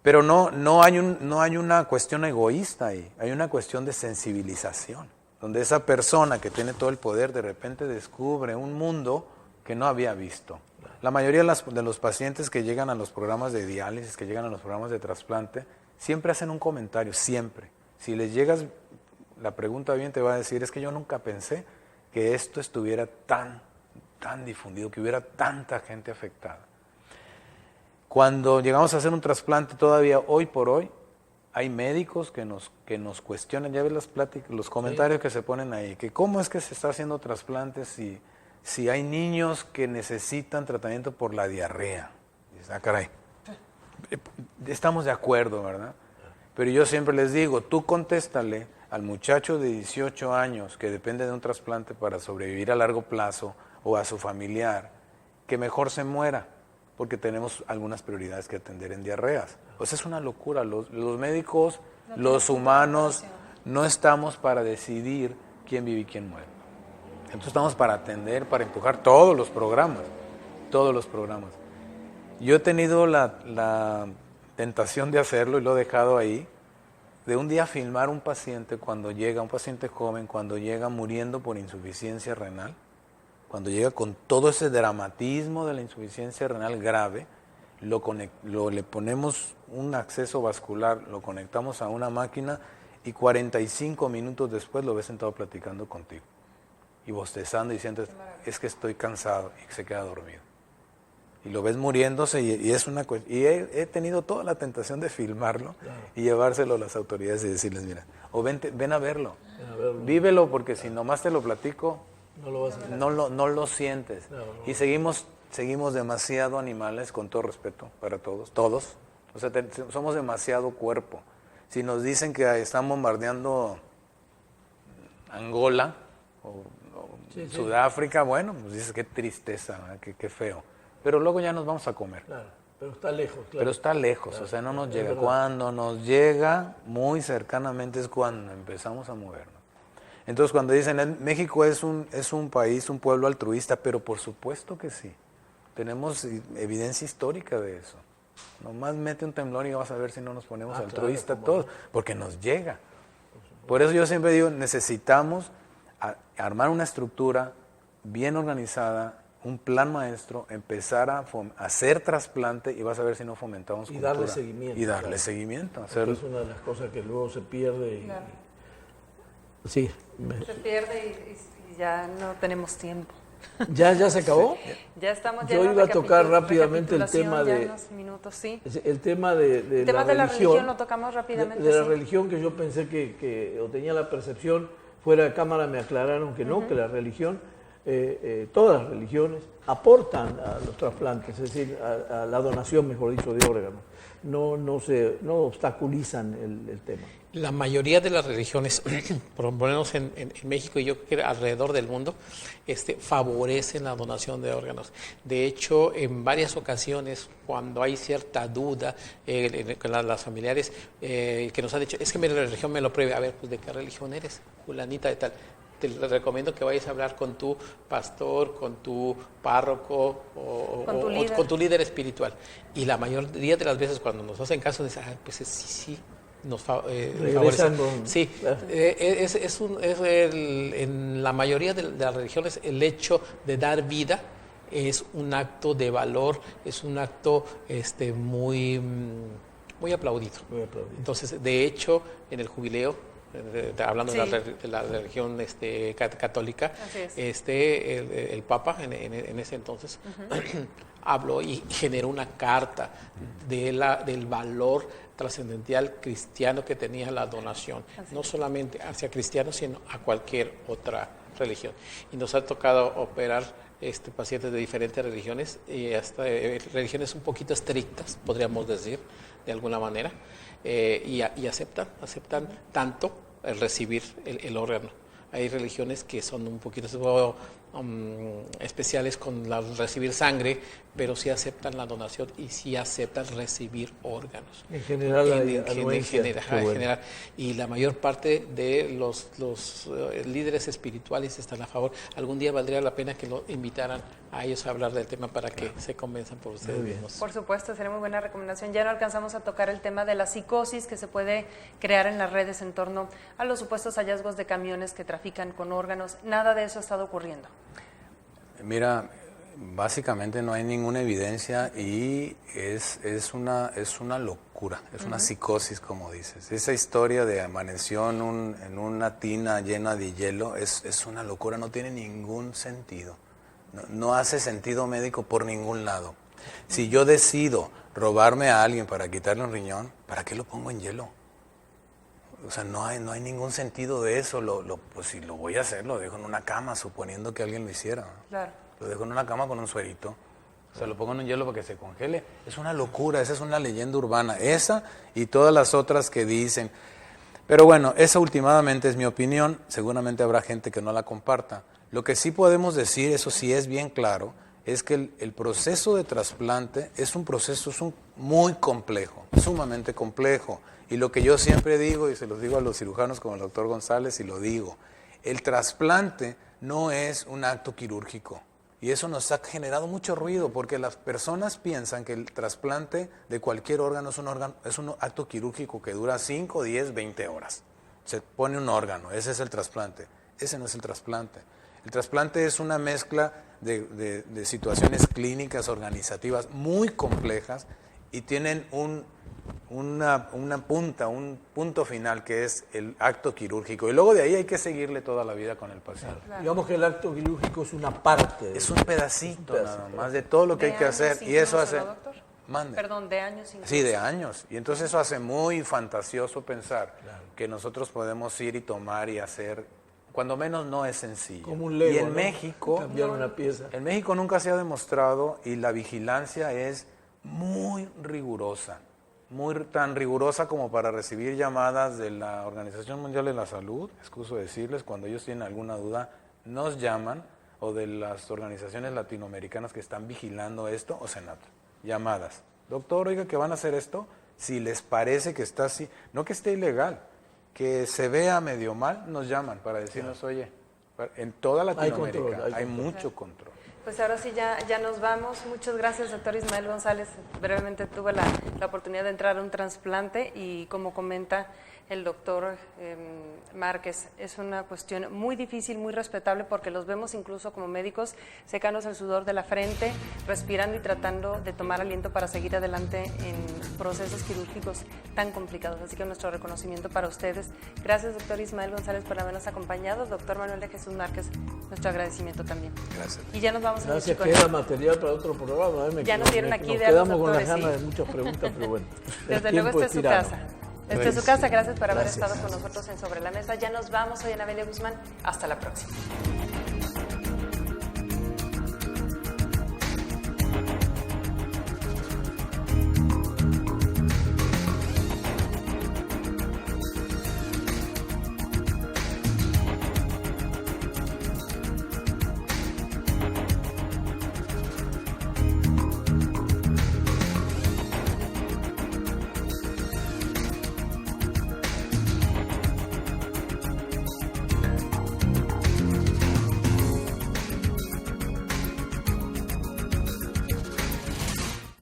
Speaker 5: Pero no hay una cuestión egoísta ahí, hay una cuestión de sensibilización, donde esa persona que tiene todo el poder de repente descubre un mundo que no había visto. La mayoría de los pacientes que llegan a los programas de diálisis, que llegan a los programas de trasplante, siempre hacen un comentario, siempre. Si les llegas, la pregunta bien te va a decir, es que yo nunca pensé que esto estuviera tan difundido, que hubiera tanta gente afectada. Cuando llegamos a hacer un trasplante, todavía hoy por hoy, hay médicos que nos cuestionan, ya ves las pláticas, los comentarios que se ponen ahí, que cómo es que se está haciendo trasplantes si hay niños que necesitan tratamiento por la diarrea. Dices, caray, estamos de acuerdo, ¿verdad? Pero yo siempre les digo, tú contéstale al muchacho de 18 años que depende de un trasplante para sobrevivir a largo plazo, o a su familiar, que mejor se muera, porque tenemos algunas prioridades que atender en diarreas. Pues es una locura. Los médicos, los humanos, no estamos para decidir quién vive y quién muere. Entonces estamos para atender, para empujar todos los programas. Yo he tenido la tentación de hacerlo, y lo he dejado ahí, de un día filmar un paciente cuando llega, un paciente joven, cuando llega muriendo por insuficiencia renal, cuando llega con todo ese dramatismo de la insuficiencia renal grave, le ponemos un acceso vascular, lo conectamos a una máquina, y 45 minutos después lo ves sentado platicando contigo y bostezando y diciendo, es que estoy cansado, y se queda dormido. Y lo ves muriéndose, y es una cuestión. Y he tenido toda la tentación de filmarlo, claro, y llevárselo a las autoridades y decirles, mira, o ven a verlo, vívelo, porque si nomás te lo platico, no lo sientes. No. Y seguimos demasiado animales, con todo respeto para todos. O sea, somos demasiado cuerpo. Si nos dicen que están bombardeando Angola o Sudáfrica, bueno, pues dices, qué tristeza, qué feo. Pero luego ya nos vamos a comer. Claro.
Speaker 6: Pero está lejos, claro.
Speaker 5: Pero está lejos,
Speaker 6: Claro,
Speaker 5: o sea, no nos
Speaker 6: es
Speaker 5: llega.
Speaker 6: verdad.
Speaker 5: Cuando nos llega muy cercanamente es cuando empezamos a movernos. Entonces, cuando dicen, México es un país, un pueblo altruista, pero por supuesto que sí. Tenemos evidencia histórica de eso. Nomás mete un temblor y vas a ver si no nos ponemos altruistas todos, porque nos llega. Por eso yo siempre digo, necesitamos armar una estructura bien organizada, un plan maestro, empezar a hacer trasplante y vas a ver si no fomentamos
Speaker 6: Y
Speaker 5: cultura.
Speaker 6: darle seguimiento.
Speaker 5: Y darle
Speaker 6: claro.
Speaker 5: seguimiento.
Speaker 6: Porque
Speaker 5: Hacerlo.
Speaker 6: es una de las cosas que luego se pierde.
Speaker 3: Claro.
Speaker 6: Sí.
Speaker 3: Se pierde y ya no tenemos tiempo.
Speaker 6: ¿Ya se acabó?
Speaker 3: Ya estamos ya
Speaker 6: Yo
Speaker 3: en la
Speaker 6: iba a tocar rápidamente el
Speaker 3: recapitulación,
Speaker 6: tema
Speaker 3: ya
Speaker 6: de...
Speaker 3: en unos minutos, sí.
Speaker 6: El tema de
Speaker 3: El tema de la religión lo tocamos rápidamente.
Speaker 6: De la
Speaker 3: sí.
Speaker 6: religión que yo pensé o tenía la percepción, fuera de cámara me aclararon que no, que la religión, todas las religiones aportan a los trasplantes, es decir, a la donación, mejor dicho, de órganos. No obstaculizan el tema.
Speaker 4: La mayoría de las religiones, por lo menos en México y yo creo que alrededor del mundo, favorecen la donación de órganos. De hecho, en varias ocasiones, cuando hay cierta duda con las familiares que nos han dicho, es que mi religión me lo prohíbe. A ver, pues ¿de qué religión eres? Fulanita de tal. Te recomiendo que vayas a hablar con tu pastor, con tu párroco o con tu líder espiritual. Y la mayoría de las veces cuando nos hacen caso, dicen, pues sí, nos favorece. Sí, en la mayoría de las religiones el hecho de dar vida es un acto de valor, es un acto muy aplaudido. Entonces, de hecho, en el jubileo, hablando
Speaker 3: Sí.
Speaker 4: de la religión católica,
Speaker 3: Así es.
Speaker 4: el Papa en ese entonces habló y generó una carta del valor trascendental cristiano que tenía la donación, no solamente hacia cristianos, sino a cualquier otra religión. Y nos ha tocado operar pacientes de diferentes religiones y hasta religiones un poquito estrictas, podríamos decir, de alguna manera, y aceptan tanto el recibir el órgano. Hay religiones que son un poquito especiales con recibir sangre, pero sí aceptan la donación y sí aceptan recibir órganos.
Speaker 6: En general,
Speaker 4: En general. Y la mayor parte de los líderes espirituales están a favor. Algún día valdría la pena que lo invitaran a ellos a hablar del tema para que se convenzan por ustedes mismos.
Speaker 3: Por supuesto, sería muy buena recomendación. Ya no alcanzamos a tocar el tema de la psicosis que se puede crear en las redes en torno a los supuestos hallazgos de camiones que trafican con órganos. Nada de eso ha estado ocurriendo.
Speaker 5: Mira, básicamente no hay ninguna evidencia y es una locura, es una psicosis, como dices. Esa historia de amaneció en una tina llena de hielo es una locura, no tiene ningún sentido. No hace sentido médico por ningún lado. Si yo decido robarme a alguien para quitarle un riñón, ¿para qué lo pongo en hielo? O sea, no hay ningún sentido de eso. Pues si lo voy a hacer, lo dejo en una cama, suponiendo que alguien lo hiciera.
Speaker 3: Claro.
Speaker 5: Lo dejo en una cama con un suerito. O sea, lo pongo en un hielo para que se congele. Es una locura, esa es una leyenda urbana. Esa y todas las otras que dicen. Pero bueno, esa últimamente es mi opinión. Seguramente habrá gente que no la comparta. Lo que sí podemos decir, eso sí es bien claro, es que el proceso de trasplante es un proceso muy complejo, sumamente complejo. Y lo que yo siempre digo, y se los digo a los cirujanos como el doctor González, y lo digo, el trasplante no es un acto quirúrgico. Y eso nos ha generado mucho ruido, porque las personas piensan que el trasplante de cualquier órgano es un acto quirúrgico que dura 5, 10, 20 horas. Se pone un órgano, ese es el trasplante. Ese no es el trasplante. El trasplante es una mezcla de situaciones clínicas, organizativas muy complejas y tienen un punto final que es el acto quirúrgico. Y luego de ahí hay que seguirle toda la vida con el paciente.
Speaker 6: Claro. Digamos que el acto quirúrgico es una parte.
Speaker 5: Es un pedacito nada más de todo lo que hay que hacer. Y eso hace...
Speaker 3: Doctor?
Speaker 5: Mande.
Speaker 3: Perdón, de años incluso.
Speaker 5: Sí, de años. Y entonces eso hace muy fantasioso pensar que nosotros podemos ir y tomar y hacer... Cuando menos no es sencillo.
Speaker 6: Como un Lego,
Speaker 5: y en
Speaker 6: ¿no?
Speaker 5: México,
Speaker 6: cambiar una pieza.
Speaker 5: En México nunca se ha demostrado y la vigilancia es muy rigurosa, tan rigurosa como para recibir llamadas de la Organización Mundial de la Salud, excuso decirles, cuando ellos tienen alguna duda, nos llaman, o de las organizaciones latinoamericanas que están vigilando esto, o Senat, llamadas. Doctor, oiga que van a hacer esto, si les parece que está así, no que esté ilegal, que se vea medio mal, nos llaman para decirnos, oye, en toda Latinoamérica hay mucho control.
Speaker 3: Pues ahora sí ya nos vamos. Muchas gracias, doctor Ismael González. Brevemente tuve la oportunidad de entrar a un trasplante y como comenta el doctor Márquez, es una cuestión muy difícil, muy respetable, porque los vemos incluso como médicos secándose el sudor de la frente, respirando y tratando de tomar aliento para seguir adelante en procesos quirúrgicos tan complicados. Así que nuestro reconocimiento para ustedes. Gracias, doctor Ismael González, por habernos acompañado. Doctor Manuel de Jesús Márquez, nuestro agradecimiento también.
Speaker 5: Gracias.
Speaker 3: Y ya nos vamos.
Speaker 6: Gracias, queda material para otro programa.
Speaker 3: Ya nos dieron aquí
Speaker 6: nos
Speaker 3: de
Speaker 6: quedamos
Speaker 3: algunos
Speaker 6: con las
Speaker 3: doctores,
Speaker 6: ganas de muchas preguntas, pero bueno.
Speaker 3: Desde luego, esta es su casa. Esta es su casa. Gracias por haber
Speaker 6: Gracias.
Speaker 3: estado con nosotros en Sobre la Mesa. Ya nos vamos. Soy Ana Belia Guzmán. Hasta la próxima.